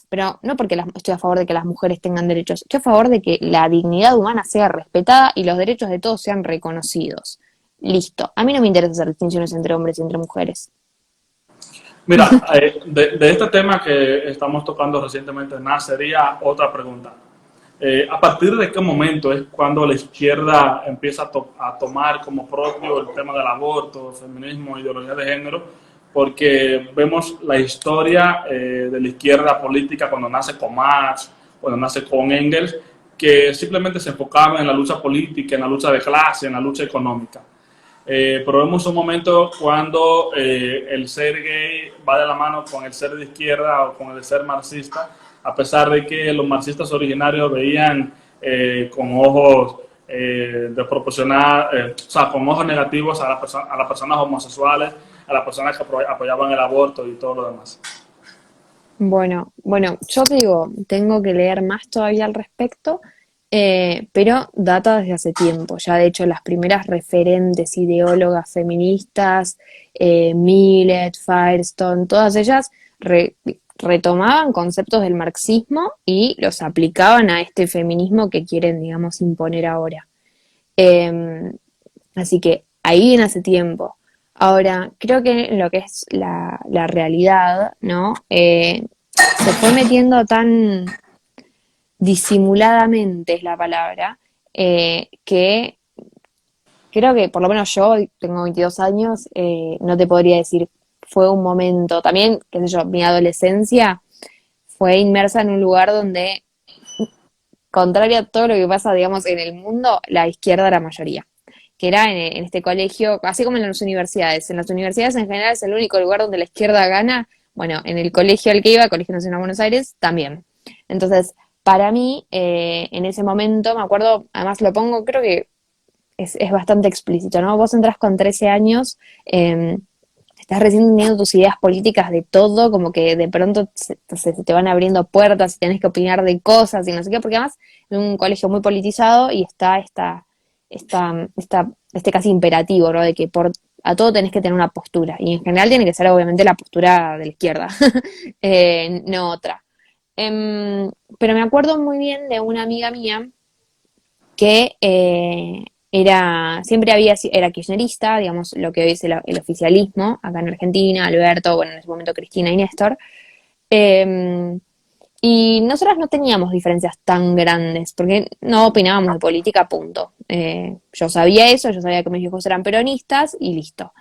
pero no porque estoy a favor de que las mujeres tengan derechos, estoy a favor de que la dignidad humana sea respetada y los derechos de todos sean reconocidos. Listo. A mí no me interesa hacer distinciones entre hombres y entre mujeres. mira, de este tema que estamos tocando recientemente, nacería otra pregunta. ¿A partir de qué momento es cuando la izquierda empieza a tomar como propio el tema del aborto, feminismo, ideología de género? Porque vemos la historia de la izquierda política cuando nace con Marx, cuando nace con Engels, que simplemente se enfocaba en la lucha política, en la lucha de clase, en la lucha económica. Pero vemos un momento cuando el ser gay va de la mano con el ser de izquierda o con el ser marxista, a pesar de que los marxistas originarios veían con ojos desproporcionados, o sea, con ojos negativos a las personas homosexuales, a las personas que apoyaban el aborto y todo lo demás. Bueno, yo te digo, tengo que leer más todavía al respecto, pero data desde hace tiempo. Ya de hecho las primeras referentes ideólogas feministas, Millet, Firestone, todas ellas retomaban conceptos del marxismo y los aplicaban a este feminismo que quieren, digamos, imponer ahora. Eh, Así que ahí viene hace tiempo. Ahora, creo que lo que es la realidad, ¿no? Se fue metiendo tan disimuladamente, es la palabra, que creo que por lo menos yo, tengo 22 años, no te podría decir, fue un momento, también, qué sé yo, mi adolescencia fue inmersa en un lugar donde, contrario a todo lo que pasa, digamos, en el mundo, la izquierda era mayoría. Que era en este colegio, así como en las universidades. En las universidades en general es el único lugar donde la izquierda gana. Bueno, en el colegio al que iba, Colegio Nacional de Buenos Aires, también. Entonces, para mí, en ese momento, me acuerdo, además lo pongo, creo que es bastante explícito, ¿no? Vos entras con 13 años, estás recién teniendo tus ideas políticas de todo, como que de pronto se te van abriendo puertas y tenés que opinar de cosas y no sé qué, porque además es un colegio muy politizado y está este casi imperativo, ¿no? De que a todo tenés que tener una postura. Y en general tiene que ser obviamente la postura de la izquierda, no otra. Pero me acuerdo muy bien de una amiga mía que era kirchnerista, digamos, lo que hoy es el oficialismo, acá en Argentina, Alberto, bueno, en ese momento Cristina y Néstor. Eh, y nosotras no teníamos diferencias tan grandes, porque no opinábamos de política, punto. Yo sabía eso, yo sabía que mis hijos eran peronistas y listo.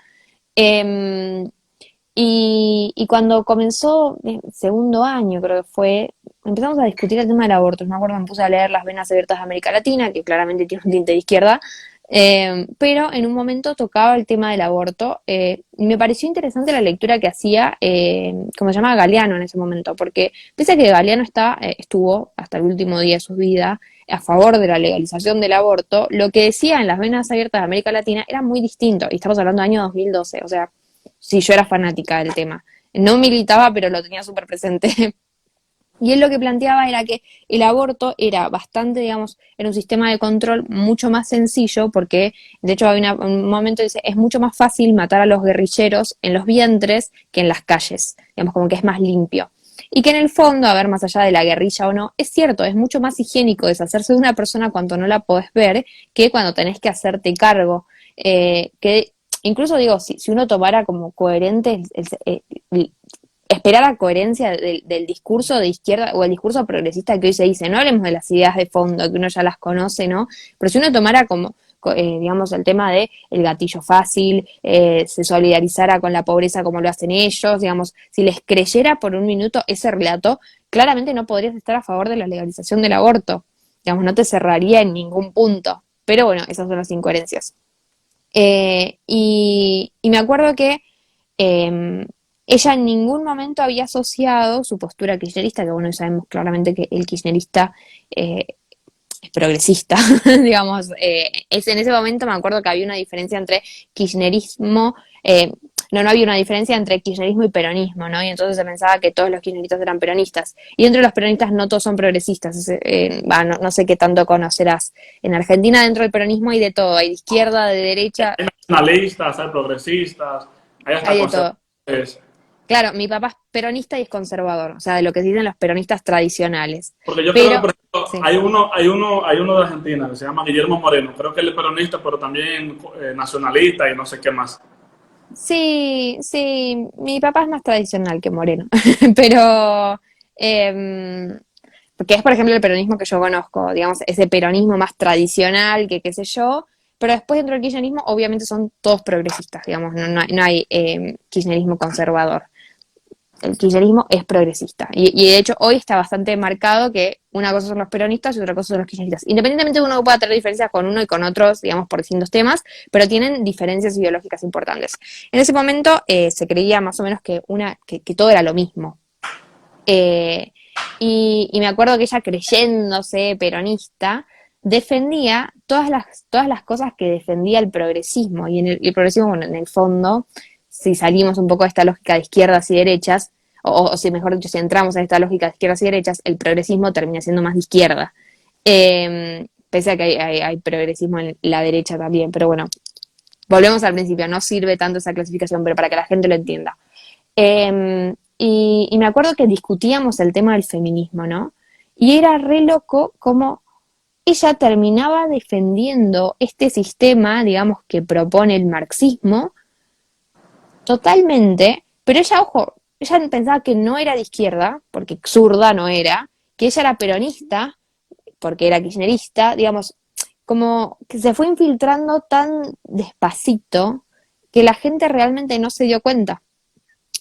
Eh, y cuando comenzó segundo año, creo que fue, empezamos a discutir el tema del aborto. Me acuerdo, me puse a leer Las Venas Abiertas de América Latina, que claramente tiene un tinte de izquierda, pero en un momento tocaba el tema del aborto y me pareció interesante la lectura que hacía, como se llamaba Galeano en ese momento, porque pese a que Galeano estuvo hasta el último día de su vida a favor de la legalización del aborto, lo que decía en Las Venas Abiertas de América Latina era muy distinto, y estamos hablando del año 2012, o sea, sí, yo era fanática del tema. No militaba, pero lo tenía súper presente. Y él lo que planteaba era que el aborto era bastante, digamos, era un sistema de control mucho más sencillo, porque de hecho hay un momento que dice, es mucho más fácil matar a los guerrilleros en los vientres que en las calles, digamos, como que es más limpio. Y que en el fondo, a ver, más allá de la guerrilla o no, es cierto, es mucho más higiénico deshacerse de una persona cuando no la podés ver que cuando tenés que hacerte cargo. Que incluso digo, si uno tomara como coherente esperar a coherencia del discurso de izquierda o el discurso progresista que hoy se dice, no hablemos de las ideas de fondo, que uno ya las conoce, ¿no? Pero si uno tomara como, digamos, el tema de el gatillo fácil, se solidarizara con la pobreza como lo hacen ellos, digamos, si les creyera por un minuto ese relato, claramente no podrías estar a favor de la legalización del aborto. Digamos, no te cerraría en ningún punto. Pero bueno, esas son las incoherencias. Y me acuerdo que eh, ella en ningún momento había asociado su postura kirchnerista, que bueno, sabemos claramente que el kirchnerista eh, es progresista, digamos, es en ese momento me acuerdo que había una diferencia entre kirchnerismo, no había una diferencia entre kirchnerismo y peronismo, ¿no? Y entonces se pensaba que todos los kirchneristas eran peronistas. Y dentro de los peronistas no todos son progresistas, no sé qué tanto conocerás. En Argentina dentro del peronismo hay de todo, hay de izquierda, de derecha, Hay nacionalistas, hay progresistas, hay hasta hay de todo. conservadores. Claro, mi papá es peronista y es conservador, o sea, de lo que dicen los peronistas tradicionales. Porque yo creo que, Pero, por ejemplo, sí. hay uno de Argentina que se llama Guillermo Moreno. Creo que él es peronista, pero también nacionalista y no sé qué más. Sí, sí, mi papá es más tradicional que Moreno, pero eh, porque es por ejemplo el peronismo que yo conozco, digamos, ese peronismo más tradicional que qué sé yo, pero después dentro del kirchnerismo obviamente son todos progresistas, digamos, no hay kirchnerismo conservador. El kirchnerismo es progresista. Y de hecho hoy está bastante marcado que una cosa son los peronistas y otra cosa son los kirchneristas. Independientemente de uno pueda tener diferencias con uno y con otros, digamos, por distintos temas, pero tienen diferencias ideológicas importantes. En ese momento se creía más o menos que todo era lo mismo. Eh, y me acuerdo que ella creyéndose peronista, defendía todas las cosas que defendía el progresismo. Y el progresismo, bueno, en el fondo, si salimos un poco de esta lógica de izquierdas y derechas, o si mejor dicho, si entramos en esta lógica de izquierdas y derechas, el progresismo termina siendo más de izquierda. Pese a que hay progresismo en la derecha también, pero bueno, volvemos al principio, no sirve tanto esa clasificación, pero para que la gente lo entienda. Y me acuerdo que discutíamos el tema del feminismo, ¿no? Y era re loco como ella terminaba defendiendo este sistema, digamos, que propone el marxismo totalmente, pero ella, ojo, ella pensaba que no era de izquierda, porque zurda no era, que ella era peronista, porque era kirchnerista, digamos, como que se fue infiltrando tan despacito que la gente realmente no se dio cuenta.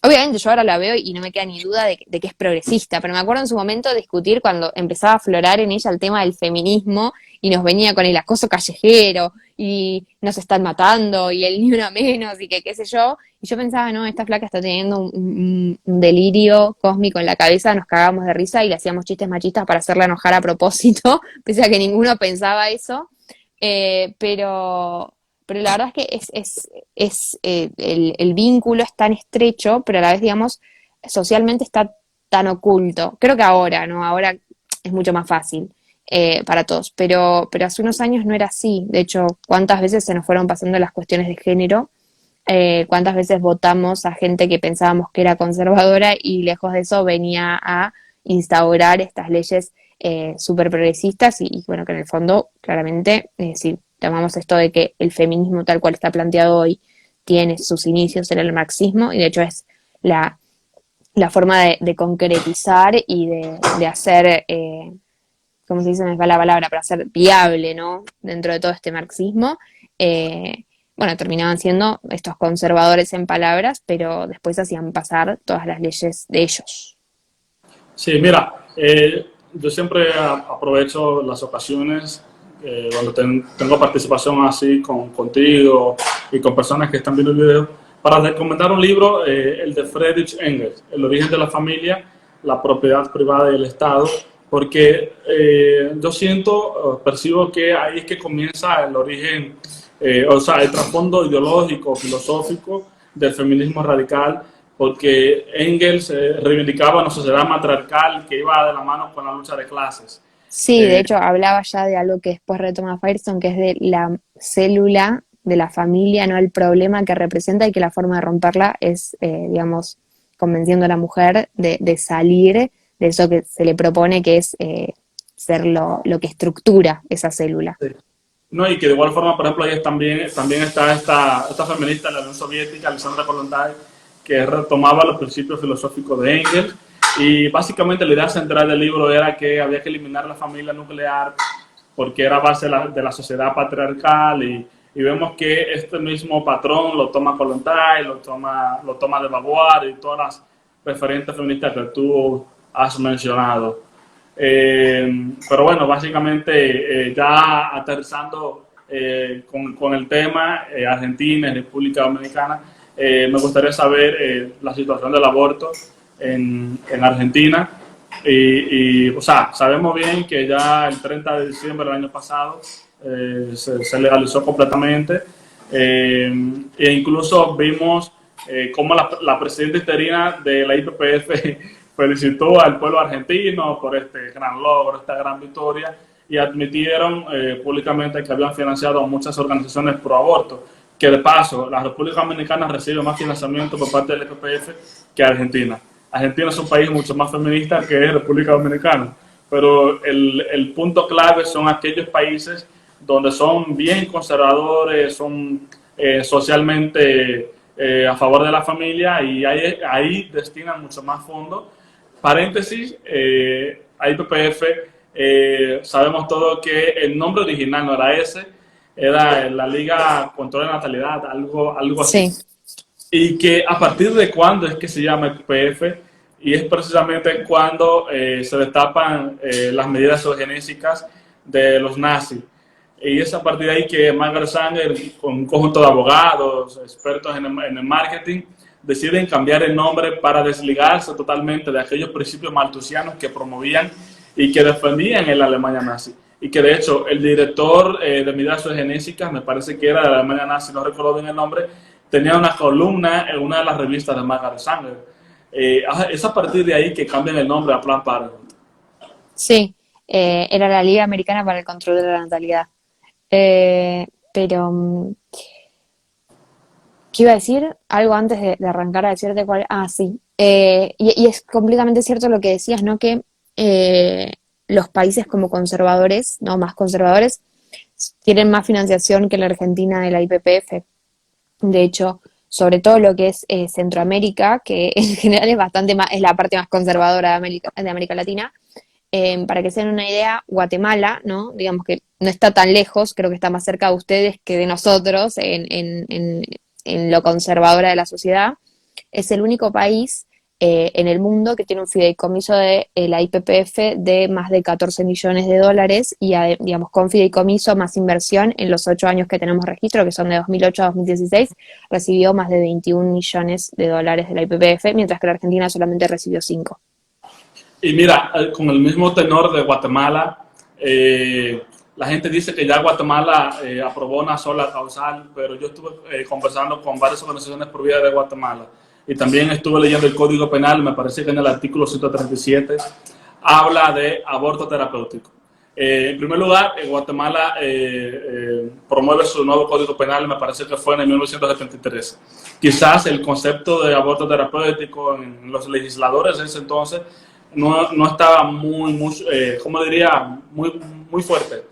Obviamente yo ahora la veo y no me queda ni duda de que es progresista, pero me acuerdo en su momento discutir cuando empezaba a aflorar en ella el tema del feminismo y nos venía con el acoso callejero y nos están matando y el ni una menos y que qué sé yo. Y yo pensaba, no, esta flaca está teniendo un delirio cósmico en la cabeza, nos cagamos de risa y le hacíamos chistes machistas para hacerla enojar a propósito, pese a que ninguno pensaba eso. Pero la verdad es que el vínculo es tan estrecho, pero a la vez, digamos, socialmente está tan oculto. Creo que ahora, ¿no? Ahora es mucho más fácil para todos, pero hace unos años no era así. De hecho, cuántas veces se nos fueron pasando las cuestiones de género, cuántas veces votamos a gente que pensábamos que era conservadora y lejos de eso venía a instaurar estas leyes súper progresistas bueno, que en el fondo, claramente, si tomamos esto de que el feminismo tal cual está planteado hoy tiene sus inicios en el marxismo y de hecho es la, la forma de concretizar y de hacer, como se dice, me va la palabra, para hacer viable, ¿no? Dentro de todo este marxismo. Bueno, terminaban siendo estos conservadores en palabras, pero después hacían pasar todas las leyes de ellos. Sí, mira, yo siempre aprovecho las ocasiones donde tengo participación así contigo y con personas que están viendo el video para recomendar un libro, el de Friedrich Engels, El origen de la familia, la propiedad privada del Estado, porque yo siento, percibo que ahí es que comienza el origen, o sea, el trasfondo ideológico, filosófico del feminismo radical, porque Engels reivindicaba una sociedad matriarcal que iba de la mano con la lucha de clases. Sí, de Eh, hecho hablaba ya de algo que después retoma Firestone, que es de la célula de la familia, no el problema que representa y que la forma de romperla es, digamos, convenciendo a la mujer de salir de eso que se le propone, que es ser lo que estructura esa célula. Sí. No, y que de igual forma, por ejemplo, ahí también está esta feminista de la Unión Soviética, Alexandra Kollontai, que retomaba los principios filosóficos de Engels, y básicamente la idea central del libro era que había que eliminar la familia nuclear porque era base de la sociedad patriarcal, y vemos que este mismo patrón lo toma Kollontai, lo toma de Beauvoir y todas las referentes feministas que tú has mencionado. Pero bueno, básicamente ya aterrizando con el tema, Argentina y República Dominicana, me gustaría saber la situación del aborto en Argentina. O sea, sabemos bien que ya el 30 de diciembre del año pasado se legalizó completamente, e incluso vimos cómo la presidenta interina de la IPPF felicitó al pueblo argentino por este gran logro, esta gran victoria, y admitieron públicamente que habían financiado muchas organizaciones pro aborto, que de paso la República Dominicana recibe más financiamiento por parte del IPPF que Argentina. Argentina es un país mucho más feminista que República Dominicana, pero el punto clave son aquellos países donde son bien conservadores, son socialmente a favor de la familia, y ahí destinan mucho más fondos. Paréntesis, a IPPF, sabemos todos que el nombre original no era ese, era la Liga Control de Natalidad, algo así. Sí. Y que a partir de cuándo es que se llama IPPF, y es precisamente cuando se destapan las medidas eugenésicas de los nazis. Y es a partir de ahí que Margaret Sanger, con un conjunto de abogados, expertos en el marketing, deciden cambiar el nombre para desligarse totalmente de aquellos principios malthusianos que promovían y que defendían en la Alemania nazi. Y que de hecho el director de medidas eugenésicas, me parece que era de la Alemania nazi, no recuerdo bien el nombre, tenía una columna en una de las revistas de Margaret Sanger. Es a partir de ahí que cambian el nombre a Planned Parenthood. Sí, era la Liga Americana para el Control de la Natalidad. Pero, ¿qué iba a decir? Algo antes de arrancar a decirte cuál. Ah, sí. Y es completamente cierto lo que decías, ¿no? Que los países como conservadores, no más conservadores, tienen más financiación que la Argentina de la IPPF. De hecho, sobre todo lo que es Centroamérica, que en general es bastante más, es la parte más conservadora de América Latina. Para que se den una idea, Guatemala, ¿no? Digamos que no está tan lejos, creo que está más cerca de ustedes que de nosotros en lo conservadora de la sociedad. Es el único país en el mundo que tiene un fideicomiso de la IPPF de más de 14 millones de dólares y, digamos, con fideicomiso más inversión en los 8 años que tenemos registro, que son de 2008 a 2016, recibió más de 21 millones de dólares de la IPPF, mientras que la Argentina solamente recibió 5. Y mira, con el mismo tenor de Guatemala, la gente dice que ya Guatemala aprobó una sola causal, pero yo estuve conversando con varias organizaciones por vida de Guatemala, y también estuve leyendo el Código Penal. Me parece que en el artículo 137 habla de aborto terapéutico. En primer lugar, Guatemala promueve su nuevo Código Penal, me parece que fue en el 1973. Quizás el concepto de aborto terapéutico en los legisladores de ese entonces no estaba ¿cómo diría? Muy fuerte,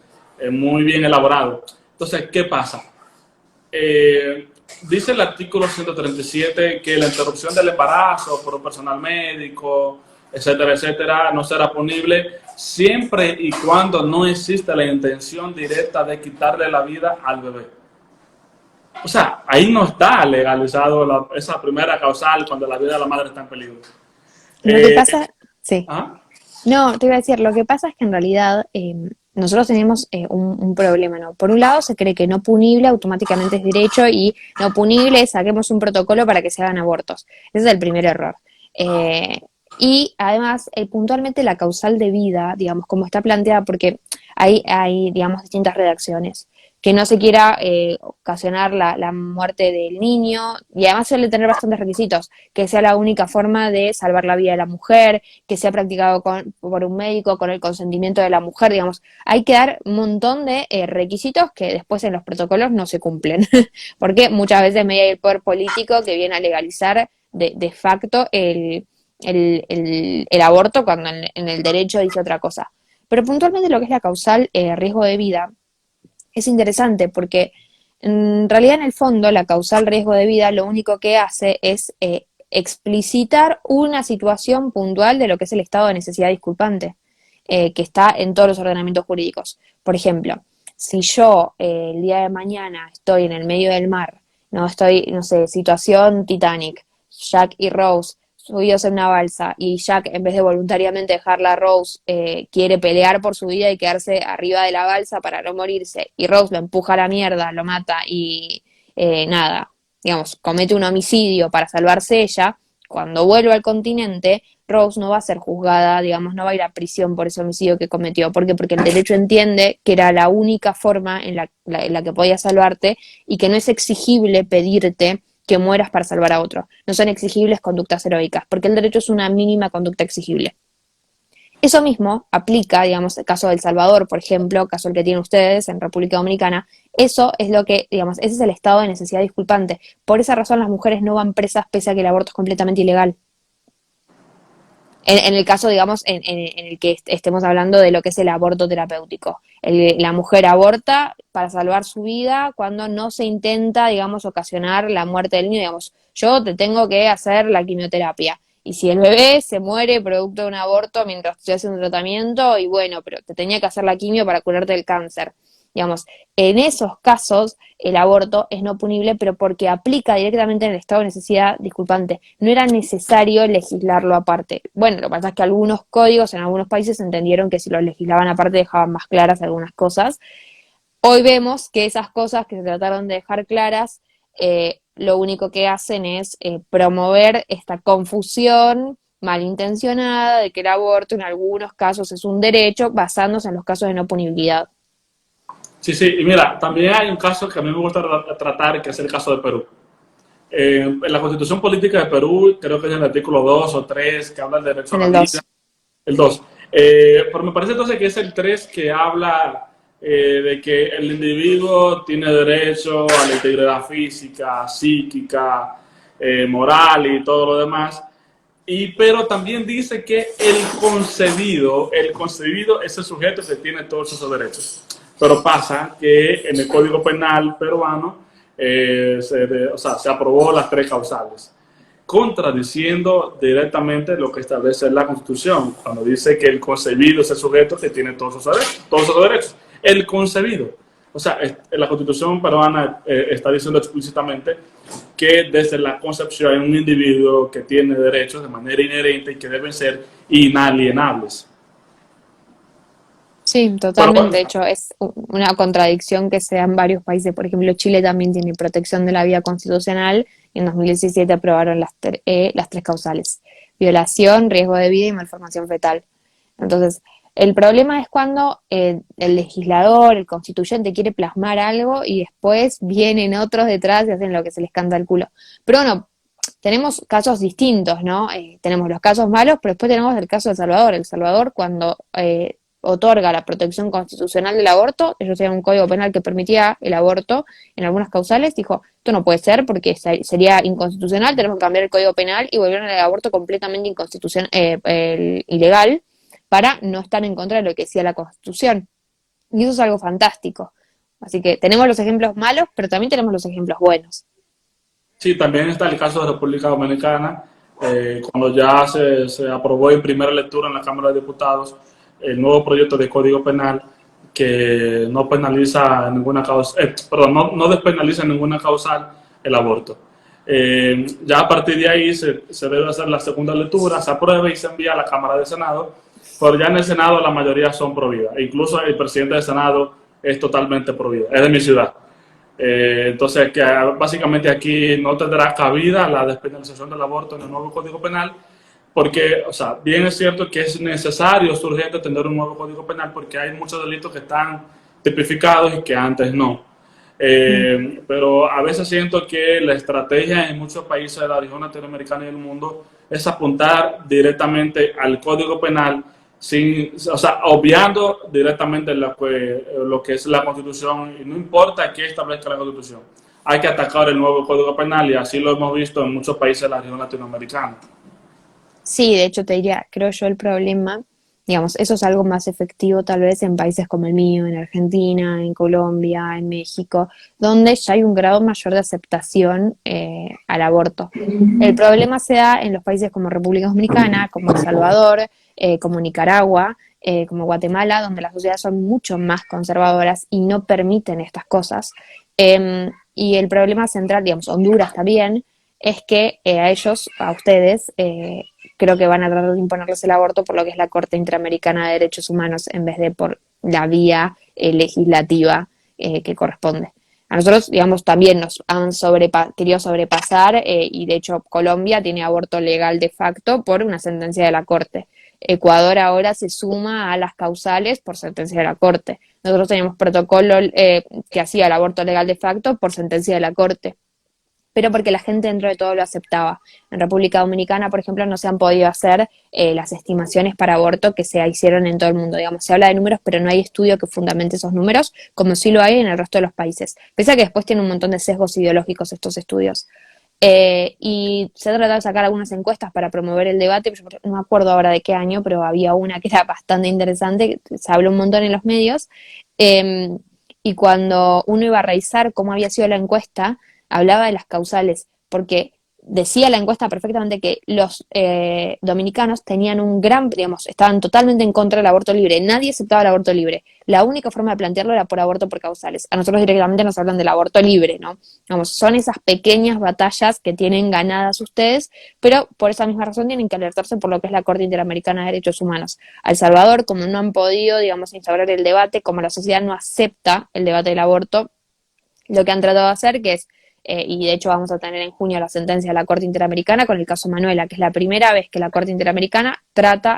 muy bien elaborado. Entonces, ¿qué pasa? Dice el artículo 137 que la interrupción del embarazo por un personal médico, etcétera, etcétera, no será punible siempre y cuando no exista la intención directa de quitarle la vida al bebé. O sea, ahí no está legalizado esa primera causal cuando la vida de la madre está en peligro. Lo que pasa, sí. ¿Ah? No, te iba a decir, lo que pasa es que en realidad nosotros tenemos un problema, ¿no? Por un lado se cree que no punible automáticamente es derecho y no punible saquemos un protocolo para que se hagan abortos. Ese es el primer error. Y además, puntualmente la causal de vida, digamos, como está planteada, porque hay digamos, distintas redacciones. Que no se quiera ocasionar la muerte del niño, y además suele tener bastantes requisitos, que sea la única forma de salvar la vida de la mujer, que sea practicado por un médico con el consentimiento de la mujer, digamos, hay que dar un montón de requisitos que después en los protocolos no se cumplen, porque muchas veces media el poder político que viene a legalizar de facto el aborto cuando en el derecho dice otra cosa. Pero puntualmente lo que es la causal riesgo de vida es interesante porque en realidad en el fondo la causal riesgo de vida lo único que hace es explicitar una situación puntual de lo que es el estado de necesidad disculpante, que está en todos los ordenamientos jurídicos. Por ejemplo, si yo el día de mañana estoy en el medio del mar, no estoy, no sé, situación Titanic, Jack y Rose subidos en una balsa y Jack en vez de voluntariamente dejarla a Rose quiere pelear por su vida y quedarse arriba de la balsa para no morirse y Rose lo empuja a la mierda, lo mata y nada, digamos, comete un homicidio para salvarse ella, cuando vuelva al continente Rose no va a ser juzgada, digamos, no va a ir a prisión por ese homicidio que cometió. ¿Por qué? Porque el derecho entiende que era la única forma en la que podía salvarte y que no es exigible pedirte que mueras para salvar a otro. No son exigibles conductas heroicas, porque el derecho es una mínima conducta exigible. Eso mismo aplica, digamos, el caso de El Salvador, por ejemplo, caso el que tienen ustedes en República Dominicana. Eso es lo que, digamos, ese es el estado de necesidad disculpante. Por esa razón las mujeres no van presas pese a que el aborto es completamente ilegal. En el caso, digamos, en el que estemos hablando de lo que es el aborto terapéutico. La mujer aborta para salvar su vida cuando no se intenta, digamos, ocasionar la muerte del niño. Digamos, yo te tengo que hacer la quimioterapia. Y si el bebé se muere producto de un aborto mientras estoy haciendo un tratamiento, y bueno, pero te tenía que hacer la quimio para curarte del cáncer. Digamos, en esos casos el aborto es no punible, pero porque aplica directamente en el estado de necesidad disculpante. No era necesario legislarlo aparte. Bueno, lo que pasa es que algunos códigos en algunos países entendieron que si lo legislaban aparte dejaban más claras algunas cosas. Hoy vemos que esas cosas que se trataron de dejar claras, lo único que hacen es promover esta confusión malintencionada de que el aborto en algunos casos es un derecho basándose en los casos de no punibilidad. Sí, sí, y mira, también hay un caso que a mí me gusta tratar, que es el caso de Perú. En la Constitución Política de Perú, creo que es en el artículo 2 o 3 que habla del derecho a En la el vida. 2. El 2. Pero me parece entonces que es el 3 que habla de que el individuo tiene derecho a la integridad física, psíquica, moral y todo lo demás. Pero también dice que el concebido es el sujeto que tiene todos esos derechos. Pero pasa que en el Código Penal peruano se aprobó las 3 causales, contradiciendo directamente lo que establece la Constitución, cuando dice que el concebido es el sujeto que tiene todos esos derechos. El concebido. O sea, la Constitución peruana está diciendo explícitamente que desde la concepción hay un individuo que tiene derechos de manera inherente y que deben ser inalienables. Sí, Pero totalmente. bueno, De hecho, es una contradicción que se da en varios países. Por ejemplo, Chile también tiene protección de la vida constitucional y en 2017 aprobaron las 3 causales: violación, riesgo de vida y malformación fetal. Entonces, el problema es cuando el legislador, el constituyente quiere plasmar algo y después vienen otros detrás y hacen lo que se les canta el culo. Pero bueno, tenemos casos distintos, ¿no? Tenemos los casos malos, pero después tenemos el caso de El Salvador. El Salvador, cuando otorga la protección constitucional del aborto, ellos tenían un código penal que permitía el aborto en algunas causales, dijo, esto no puede ser porque sería inconstitucional, tenemos que cambiar el código penal y volvieron al aborto completamente inconstitucional, ilegal, para no estar en contra de lo que decía la Constitución. Y eso es algo fantástico. Así que tenemos los ejemplos malos, pero también tenemos los ejemplos buenos. sí, también está el caso de República Dominicana, cuando ya se aprobó en primera lectura en la Cámara de Diputados el nuevo proyecto de Código Penal que no penaliza ninguna causa, no despenaliza ninguna causal el aborto. Ya a partir de ahí se debe hacer la segunda lectura, se aprueba y se envía a la Cámara de Senado, pero ya en el Senado la mayoría son pro vida. Incluso el presidente del Senado es totalmente pro vida, es de mi ciudad. Entonces, que básicamente aquí no tendrá cabida la despenalización del aborto en el nuevo Código Penal, porque, o sea, bien es cierto que es necesario, es urgente tener un nuevo Código Penal porque hay muchos delitos que están tipificados y que antes no. Pero a veces siento que la estrategia en muchos países de la región latinoamericana y del mundo es apuntar directamente al Código Penal, o sea, obviando directamente lo que es la Constitución, y no importa qué establezca la Constitución. hay que atacar el nuevo Código Penal y así lo hemos visto en muchos países de la región latinoamericana. Sí, de hecho te diría, creo yo el problema, digamos, eso es algo más efectivo tal vez en países como el mío, en Argentina, en Colombia, en México, donde ya hay un grado mayor de aceptación al aborto. El problema se da en los países como República Dominicana, como El Salvador, como Nicaragua, como Guatemala, donde las sociedades son mucho más conservadoras y no permiten estas cosas. Y el problema central, digamos, Honduras también, es que a ellos, a ustedes, creo que van a tratar de imponerles el aborto por lo que es la Corte Interamericana de Derechos Humanos en vez de por la vía legislativa que corresponde. A nosotros, digamos, también nos han querido sobrepasar y de hecho Colombia tiene aborto legal de facto por una sentencia de la Corte. Ecuador ahora se suma a las causales por sentencia de la Corte. Nosotros teníamos protocolo que hacía el aborto legal de facto por sentencia de la Corte, pero porque la gente dentro de todo lo aceptaba. En República Dominicana, por ejemplo, no se han podido hacer las estimaciones para aborto que se hicieron en todo el mundo. Digamos, se habla de números, pero no hay estudio que fundamente esos números, como sí lo hay en el resto de los países. Pese a que después tienen un montón de sesgos ideológicos estos estudios. Y se ha tratado de sacar algunas encuestas para promover el debate, yo no me acuerdo ahora de qué año, pero había una que era bastante interesante, se habló un montón en los medios, y cuando uno iba a revisar cómo había sido la encuesta, hablaba de las causales, porque decía la encuesta perfectamente que los dominicanos tenían un gran, digamos, estaban totalmente en contra del aborto libre, nadie aceptaba el aborto libre, la única forma de plantearlo era por aborto por causales. A nosotros directamente nos hablan del aborto libre, ¿no? Digamos, son esas pequeñas batallas que tienen ganadas ustedes, pero por esa misma razón tienen que alertarse por lo que es la Corte Interamericana de Derechos Humanos. A El Salvador, como no han podido, digamos, instaurar el debate, como la sociedad no acepta el debate del aborto, lo que han tratado de hacer, que es y de hecho vamos a tener en junio la sentencia de la Corte Interamericana con el caso Manuela, que es la primera vez que la Corte Interamericana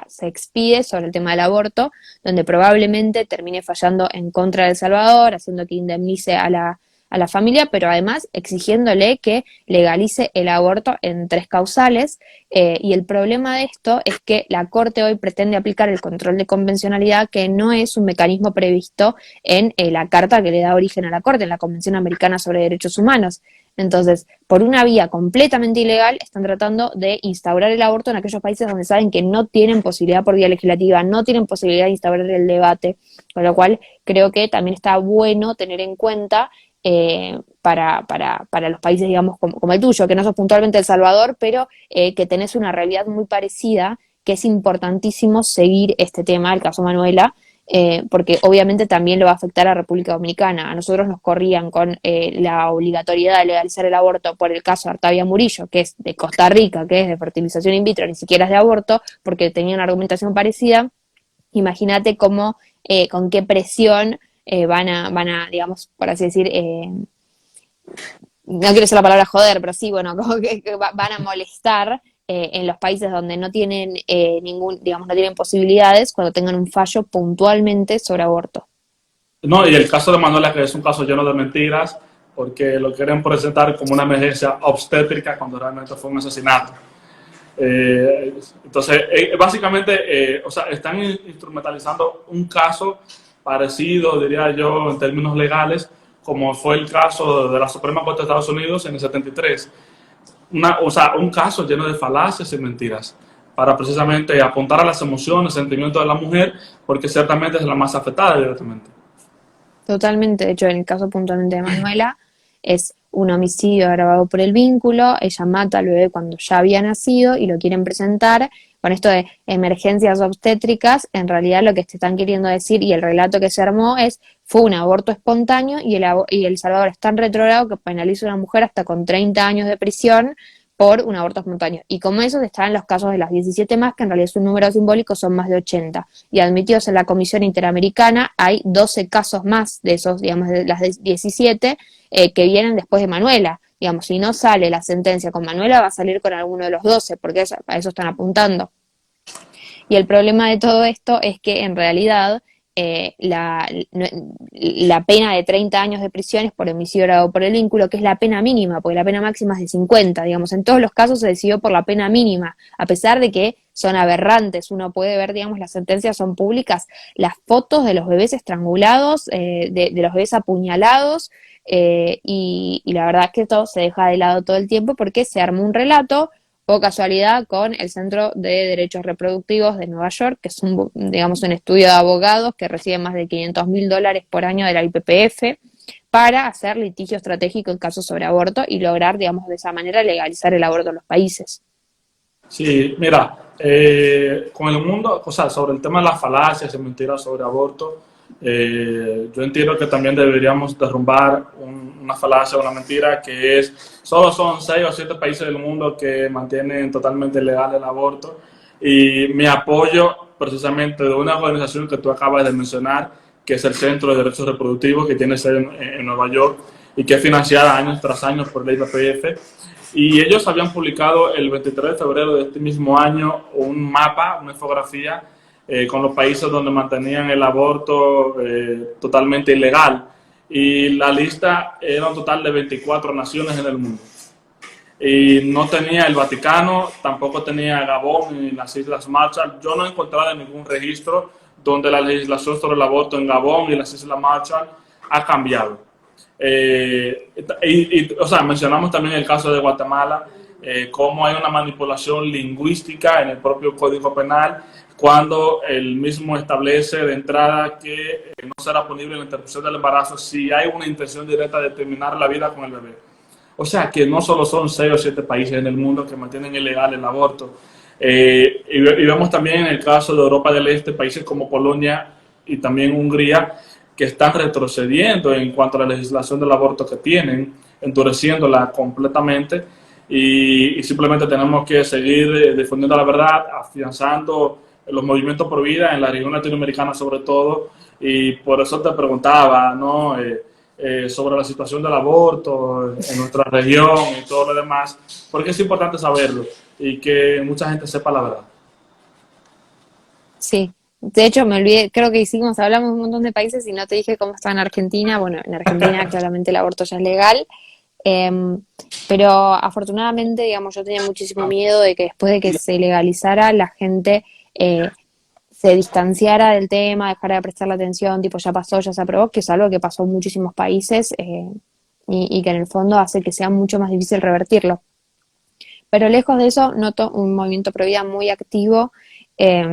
se expide sobre el tema del aborto, donde probablemente termine fallando en contra de El Salvador, haciendo que indemnice a la familia, pero además exigiéndole que legalice el aborto en 3 causales, y el problema de esto es que la Corte hoy pretende aplicar el control de convencionalidad, que no es un mecanismo previsto en la carta que le da origen a la Corte, en la Convención Americana sobre Derechos Humanos. Entonces, por una vía completamente ilegal, están tratando de instaurar el aborto en aquellos países donde saben que no tienen posibilidad por vía legislativa, no tienen posibilidad de instaurar el debate, con lo cual creo que también está bueno tener en cuenta para los países, digamos, como el tuyo, que no sos puntualmente El Salvador, pero que tenés una realidad muy parecida, que es importantísimo seguir este tema, el caso Manuela, porque obviamente también lo va a afectar a República Dominicana. A nosotros nos corrían con la obligatoriedad de legalizar el aborto por el caso de Artavia Murillo, que es de Costa Rica, que es de fertilización in vitro, ni siquiera es de aborto, porque tenía una argumentación parecida. Imagínate cómo, con qué presión van a, digamos, por así decir, no quiero usar la palabra joder, pero sí, bueno, como que van a molestar en los países donde no tienen digamos, no tienen posibilidades cuando tengan un fallo puntualmente sobre aborto. No, y el caso de Manuela, que es un caso lleno de mentiras, porque lo quieren presentar como una emergencia obstétrica cuando realmente fue un asesinato. Entonces, básicamente, o sea, están instrumentalizando un caso parecido, diría yo, en términos legales, como fue el caso de la Suprema Corte de Estados Unidos en el 73. O sea, un caso lleno de falacias y mentiras, para precisamente apuntar a las emociones, sentimientos de la mujer, porque ciertamente es la más afectada directamente. Totalmente, de hecho, en el caso puntualmente de Manuela, es un homicidio agravado por el vínculo, ella mata al bebé cuando ya había nacido y lo quieren presentar con esto de emergencias obstétricas. En realidad lo que te están queriendo decir, y el relato que se armó fue un aborto espontáneo, y El Salvador es tan retrógrado que penaliza a una mujer hasta con 30 años de prisión por un aborto espontáneo. Y como esos están los casos de las 17 más, que en realidad es un número simbólico, son más de 80. Y admitidos en la Comisión Interamericana hay 12 casos más de esos, digamos, de las 17, que vienen después de Manuela. Digamos, si no sale la sentencia con Manuela, va a salir con alguno de los 12, porque a eso están apuntando. Y el problema de todo esto es que en realidad la pena de 30 años de prisión es por homicidio agravado por el vínculo, que es la pena mínima, porque la pena máxima es de 50, digamos, en todos los casos se decidió por la pena mínima, a pesar de que son aberrantes. Uno puede ver, digamos, las sentencias son públicas, las fotos de los bebés estrangulados, de los bebés apuñalados, y la verdad es que esto se deja de lado todo el tiempo porque se armó un relato, o casualidad, con el Centro de Derechos Reproductivos de Nueva York, que es un, digamos, un estudio de abogados que recibe más de $500.000 por año de la IPPF para hacer litigio estratégico en casos sobre aborto y lograr, digamos, de esa manera legalizar el aborto en los países. Sí, mira, con el mundo, o sea, sobre el tema de las falacias y mentiras sobre aborto, yo entiendo que también deberíamos derrumbar una falacia, una mentira, que es, solo son 6 o 7 países del mundo que mantienen totalmente legal el aborto, y mi apoyo precisamente de una organización que tú acabas de mencionar, que es el Centro de Derechos Reproductivos, que tiene sede en Nueva York y que es financiada años tras años por la IPPF. Y ellos habían publicado el 23 de febrero de este mismo año un mapa, una infografía, con los países donde mantenían el aborto totalmente ilegal. Y la lista era un total de 24 naciones en el mundo. Y no tenía el Vaticano, tampoco tenía Gabón ni las Islas Marshall. Yo no he encontrado ningún registro donde la legislación sobre el aborto en Gabón y las Islas Marshall ha cambiado. O sea, mencionamos también el caso de Guatemala, cómo hay una manipulación lingüística en el propio Código Penal, cuando el mismo establece de entrada que no será punible la interrupción del embarazo si hay una intención directa de terminar la vida con el bebé. O sea, que no solo son 6 o 7 países en el mundo que mantienen ilegal el aborto. Y vemos también en el caso de Europa del Este, países como Polonia y también Hungría, que están retrocediendo en cuanto a la legislación del aborto que tienen, endureciéndola completamente, y simplemente tenemos que seguir difundiendo la verdad, afianzando los movimientos por vida en la región latinoamericana sobre todo, y por eso te preguntaba, ¿no? Sobre la situación del aborto en nuestra región y todo lo demás, porque es importante saberlo y que mucha gente sepa la verdad. Sí, de hecho me olvidé, creo que hicimos, hablamos de un montón de países y no te dije cómo está en Argentina. Bueno, en Argentina claramente el aborto ya es legal, eh, pero afortunadamente, digamos, yo tenía muchísimo miedo de que después de que se legalizara la gente se distanciara del tema, dejara de prestarle atención, tipo ya pasó, ya se aprobó, que es algo que pasó en muchísimos países, y que en el fondo hace que sea mucho más difícil revertirlo. Pero lejos de eso, noto un movimiento pro vida muy activo, eh,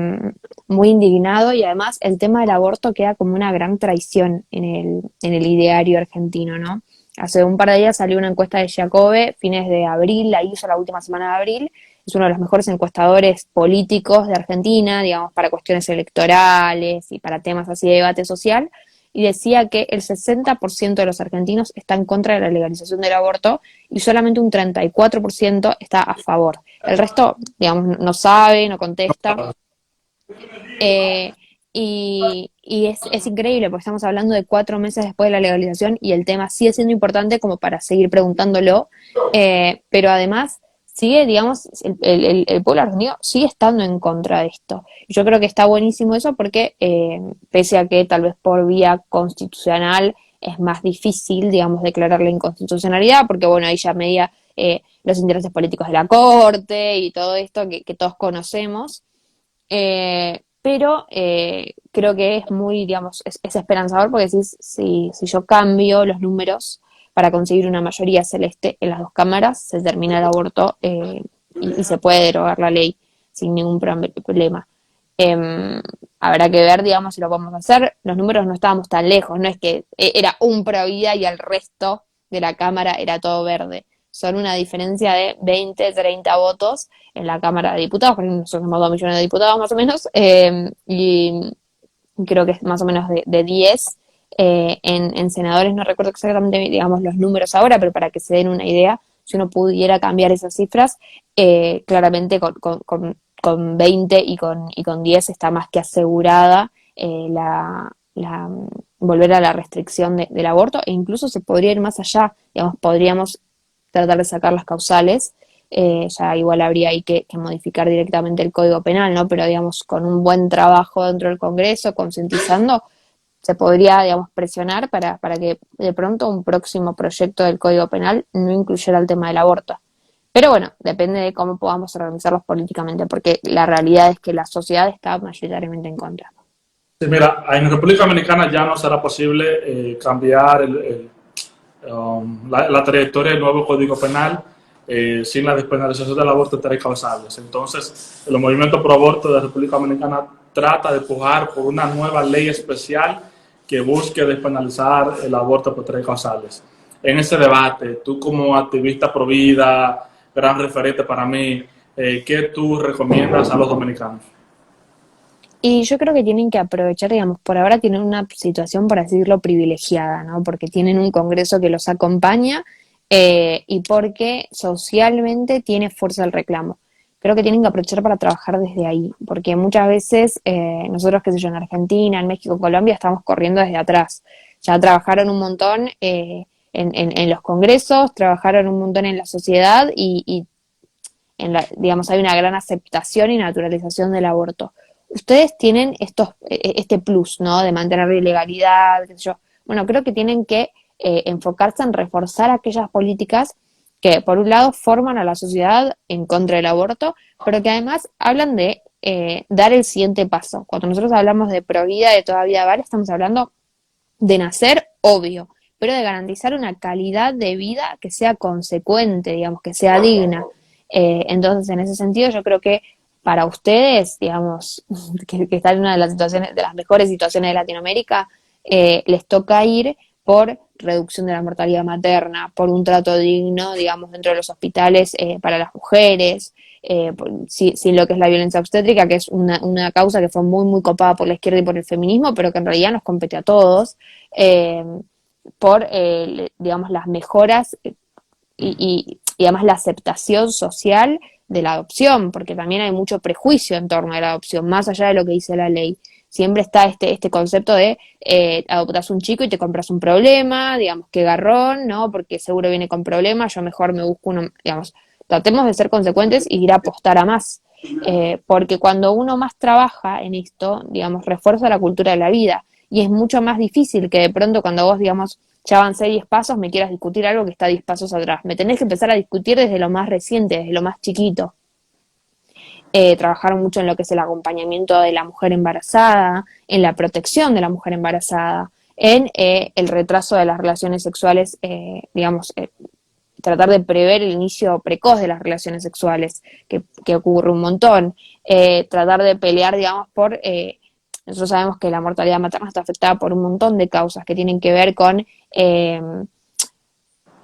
muy indignado, y además el tema del aborto queda como una gran traición en el ideario argentino, ¿no? Hace un par de días salió una encuesta de Giacobbe, fines de abril, la hizo la última semana de abril, es uno de los mejores encuestadores políticos de Argentina, digamos, para cuestiones electorales y para temas así de debate social, y decía que el 60% de los argentinos está en contra de la legalización del aborto y solamente un 34% está a favor. El resto, digamos, no sabe, no contesta. Eh, y es increíble porque estamos hablando de 4 meses después de la legalización y el tema sigue siendo importante como para seguir preguntándolo, pero además sigue, digamos, el pueblo argentino sigue estando en contra de esto. Yo creo que está buenísimo eso porque, pese a que tal vez por vía constitucional es más difícil, digamos, declarar la inconstitucionalidad, porque bueno, ahí ya media los intereses políticos de la Corte y todo esto que todos conocemos. Pero creo que es muy, digamos, es esperanzador porque si yo cambio los números para conseguir una mayoría celeste en las dos cámaras, se termina el aborto, y se puede derogar la ley sin ningún problema. Habrá que ver, digamos, si lo podemos hacer. Los números no estábamos tan lejos, no es que era un pro vida y el resto de la cámara era todo verde. Son una diferencia de 20, 30 votos en la Cámara de Diputados, porque nosotros somos 2 millones de diputados más o menos, y creo que es más o menos de 10 en senadores. No recuerdo exactamente, digamos, los números ahora, pero para que se den una idea, si uno pudiera cambiar esas cifras, claramente con 20 y con 10 está más que asegurada volver a la restricción del aborto, e incluso se podría ir más allá, digamos, podríamos tratar de sacar las causales. Ya igual habría ahí que modificar directamente el Código Penal, ¿no? Pero digamos, con un buen trabajo dentro del Congreso, concientizando, se podría, digamos, presionar para que de pronto un próximo proyecto del Código Penal no incluyera el tema del aborto. Pero bueno, depende de cómo podamos organizarlos políticamente, porque la realidad es que la sociedad está mayoritariamente en contra. Sí, mira, en República Dominicana ya no será posible cambiar la trayectoria del nuevo Código Penal sin la despenalización del aborto de tres causales. Entonces, el movimiento pro aborto de la República Dominicana trata de pujar por una nueva ley especial que busque despenalizar el aborto por tres causales. En ese debate, tú como activista pro vida, gran referente para mí, ¿qué tú recomiendas a los dominicanos? Y yo creo que tienen que aprovechar, digamos, por ahora tienen una situación, por así decirlo, privilegiada, ¿no? Porque tienen un Congreso que los acompaña y porque socialmente tiene fuerza el reclamo. Creo que tienen que aprovechar para trabajar desde ahí, porque muchas veces nosotros, qué sé yo, en Argentina, en México, en Colombia, estamos corriendo desde atrás. Ya trabajaron un montón en los congresos, trabajaron un montón en la sociedad y digamos, hay una gran aceptación y naturalización del aborto. Ustedes tienen este plus, ¿no? De mantener la ilegalidad, qué sé yo. Bueno, creo que tienen que enfocarse en reforzar aquellas políticas que, por un lado, forman a la sociedad en contra del aborto, pero que además hablan de dar el siguiente paso. Cuando nosotros hablamos de provida, de toda vida vale, estamos hablando de nacer, obvio, pero de garantizar una calidad de vida que sea consecuente, digamos, que sea digna. Entonces, en ese sentido, yo creo que para ustedes, digamos, que están en una de las situaciones, de las mejores situaciones de Latinoamérica, les toca ir por reducción de la mortalidad materna, por un trato digno, digamos, dentro de los hospitales para las mujeres, sin lo que es la violencia obstétrica, que es una causa que fue muy, muy copada por la izquierda y por el feminismo, pero que en realidad nos compete a todos, eh, por, digamos, las mejoras y además la aceptación social de la adopción, porque también hay mucho prejuicio en torno a la adopción, más allá de lo que dice la ley. Siempre está este concepto de adoptas un chico y te compras un problema, digamos, qué garrón, ¿no? Porque seguro viene con problemas, yo mejor me busco uno, digamos, tratemos de ser consecuentes y ir a apostar a más. Porque cuando uno más trabaja en esto, digamos, refuerza la cultura de la vida. Y es mucho más difícil que de pronto cuando vos, digamos, ya avancé 10 pasos, me quieras discutir algo que está 10 pasos atrás. Me tenés que empezar a discutir desde lo más reciente, desde lo más chiquito. Trabajaron mucho en lo que es el acompañamiento de la mujer embarazada, en la protección de la mujer embarazada, en el retraso de las relaciones sexuales, digamos, tratar de prever el inicio precoz de las relaciones sexuales, que ocurre un montón, tratar de pelear, digamos, nosotros sabemos que la mortalidad materna está afectada por un montón de causas que tienen que ver con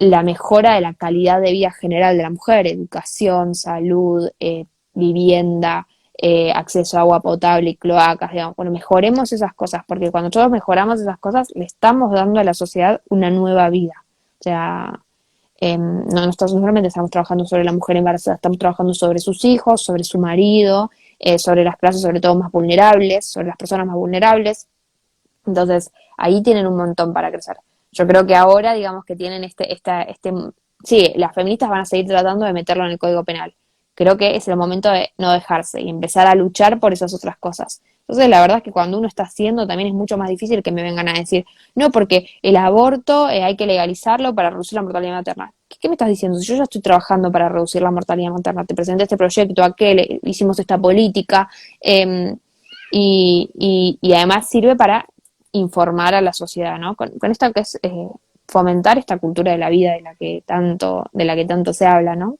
la mejora de la calidad de vida general de la mujer, educación, salud, vivienda, acceso a agua potable y cloacas, digamos. Bueno, mejoremos esas cosas, porque cuando nosotros mejoramos esas cosas, le estamos dando a la sociedad una nueva vida. O sea, no solamente estamos trabajando sobre la mujer embarazada, estamos trabajando sobre sus hijos, sobre su marido, sobre las clases sobre todo más vulnerables, sobre las personas más vulnerables. Entonces, ahí tienen un montón para crecer. Yo creo que ahora, digamos que tienen sí, las feministas van a seguir tratando de meterlo en el Código Penal. Creo que es el momento de no dejarse y empezar a luchar por esas otras cosas. Entonces, la verdad es que cuando uno está haciendo, también es mucho más difícil que me vengan a decir, no, porque el aborto hay que legalizarlo para reducir la mortalidad materna. ¿Qué me estás diciendo? Si yo ya estoy trabajando para reducir la mortalidad materna, te presenté este proyecto, hicimos esta política, y además sirve para informar a la sociedad, ¿no? Con esto que es fomentar esta cultura de la vida de la que tanto se habla, ¿no?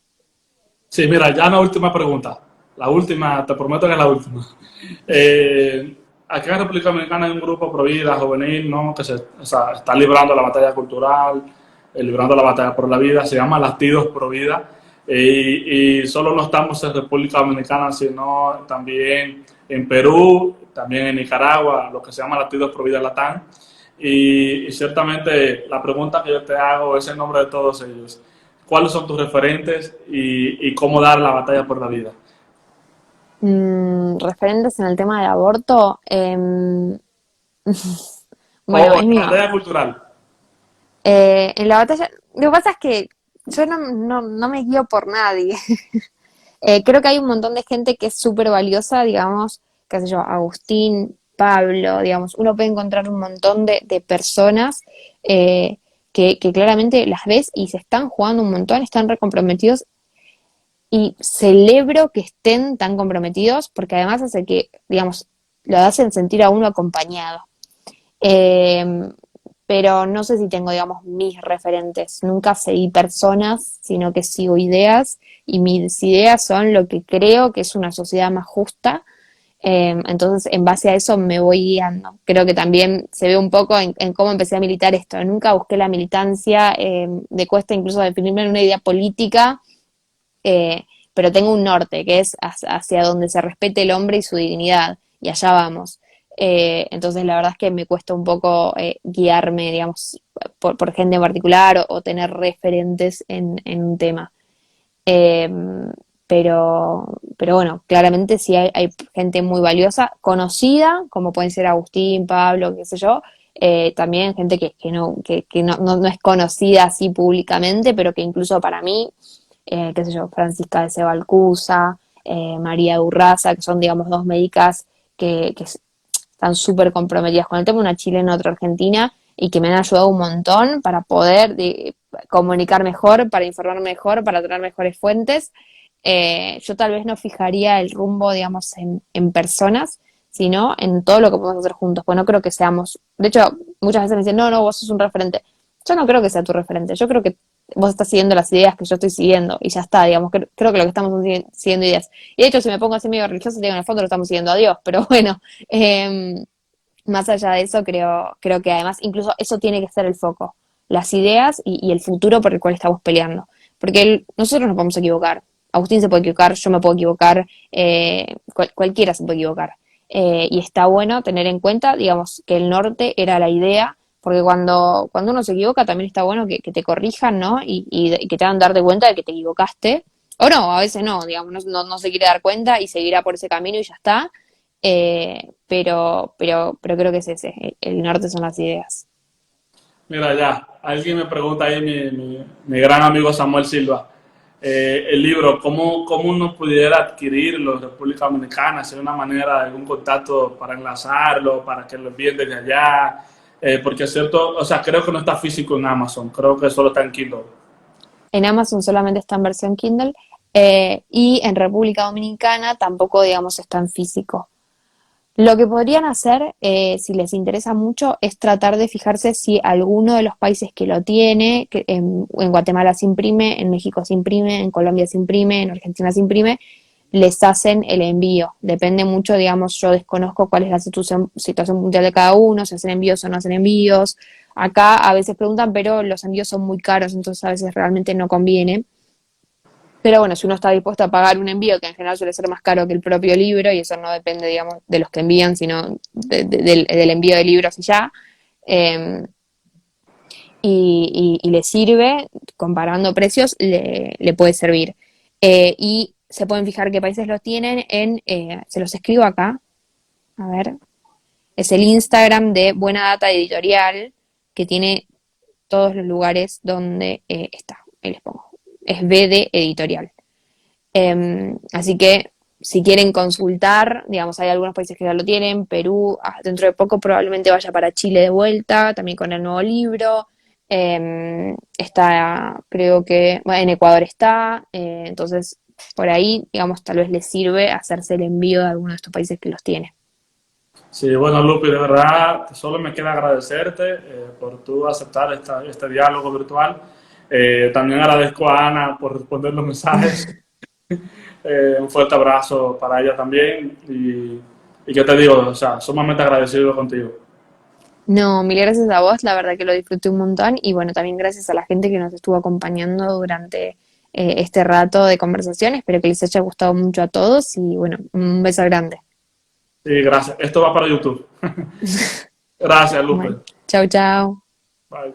Sí, mira, ya una última pregunta. La última, te prometo que es la última. Aquí en República Dominicana hay un grupo pro vida juvenil, ¿no? Que o sea, está librando la batalla cultural, librando la batalla por la vida, se llama Latidos Pro Vida. Y solo no estamos en República Dominicana, sino también en Perú, también en Nicaragua, lo que se llama Latidos Pro Vida Latán. Y ciertamente la pregunta que yo te hago es en nombre de todos ellos. ¿Cuáles son tus referentes y cómo dar la batalla por la vida? Referentes en el tema del aborto, bueno, O es en mi la mamá. batalla cultural. En la batalla, lo que pasa es que yo no me guío por nadie. Creo que hay un montón de gente que es súper valiosa, digamos, qué sé yo, Agustín, Pablo, digamos, uno puede encontrar un montón de personas que claramente las ves y se están jugando un montón, están recomprometidos y celebro que estén tan comprometidos porque además hace que, digamos, lo hacen sentir a uno acompañado. Eh, pero no sé si tengo, digamos, mis referentes. Nunca seguí personas, sino que sigo ideas y mis ideas son lo que creo que es una sociedad más justa. Entonces, en base a eso me voy guiando. Creo que también se ve un poco en cómo empecé a militar esto. Nunca busqué la militancia, me cuesta incluso definirme en una idea política, pero tengo un norte, que es hacia donde se respete el hombre y su dignidad, y allá vamos. Entonces, la verdad es que me cuesta un poco guiarme, digamos, por gente en particular o tener referentes en un tema. Eh, pero bueno, claramente sí hay gente muy valiosa, conocida, como pueden ser Agustín, Pablo, qué sé yo, también gente que no es conocida así públicamente, pero que incluso para mí, qué sé yo, Francisca de Sebalcusa, María Urraza, que son, digamos, dos médicas que están súper comprometidas con el tema, una chilena, otra argentina, y que me han ayudado un montón para poder comunicar mejor, para informar mejor, para tener mejores fuentes. Yo tal vez no fijaría el rumbo, digamos, en personas, sino en todo lo que podemos hacer juntos. Pues no creo que seamos, de hecho, muchas veces me dicen, no, no, vos sos un referente. Yo no creo que sea tu referente, yo creo que vos estás siguiendo las ideas que yo estoy siguiendo y ya está, digamos, creo que lo que estamos siguiendo ideas. Y de hecho, si me pongo así medio religioso, digo, en el fondo lo estamos siguiendo a Dios, pero bueno, más allá de eso, creo que además incluso eso tiene que ser el foco, las ideas y el futuro por el cual estamos peleando. Porque nosotros nos podemos equivocar, Agustín se puede equivocar, yo me puedo equivocar, cualquiera se puede equivocar. Y está bueno tener en cuenta, digamos, que el norte era la idea, porque cuando uno se equivoca también está bueno que te corrijan, ¿no? Y que te hagan darte cuenta de que te equivocaste. O no, a veces no, digamos, no se quiere dar cuenta y seguirá por ese camino y ya está. Pero creo que es ese, el norte son las ideas. Mira, ya, alguien me pregunta ahí, mi gran amigo Samuel Silva, el libro, ¿cómo uno pudiera adquirirlo en República Dominicana? ¿Si hay una manera, algún contacto para enlazarlo, para que lo envíen desde allá? Porque es cierto, o sea, creo que no está físico en Amazon, creo que solo está en Kindle. En Amazon solamente está en versión Kindle, y en República Dominicana tampoco, digamos, está en físico. Lo que podrían hacer, si les interesa mucho, es tratar de fijarse si alguno de los países que lo tiene, que en Guatemala se imprime, en México se imprime, en Colombia se imprime, en Argentina se imprime, les hacen el envío. Depende mucho, digamos, yo desconozco cuál es la situación mundial de cada uno, si hacen envíos o no hacen envíos. Acá a veces preguntan, pero los envíos son muy caros, entonces a veces realmente no conviene. Pero bueno, si uno está dispuesto a pagar un envío, que en general suele ser más caro que el propio libro, y eso no depende, digamos, de los que envían, sino del envío de libros y ya, eh, y le sirve, comparando precios, le puede servir. Y se pueden fijar qué países lo tienen se los escribo acá, a ver, es el Instagram de Buena Data Editorial, que tiene todos los lugares donde está, ahí les pongo, es BD Editorial. Así que si quieren consultar, digamos, hay algunos países que ya lo tienen, Perú, dentro de poco probablemente vaya para Chile de vuelta, también con el nuevo libro. Está, creo que, bueno, en Ecuador está, entonces por ahí, digamos, tal vez les sirve hacerse el envío de alguno de estos países que los tiene. Sí, bueno, Lupi, de verdad, solo me queda agradecerte por tú aceptar este diálogo virtual. También agradezco a Ana por responder los mensajes. Un fuerte abrazo para ella también y qué te digo, o sea, sumamente agradecido contigo. No, mil gracias a vos, la verdad que lo disfruté un montón y bueno, también gracias a la gente que nos estuvo acompañando durante este rato de conversación. Espero que les haya gustado mucho a todos y bueno, un beso grande. Sí, gracias. Esto va para YouTube. Gracias, Lupe. Bueno, chau, chau. Bye.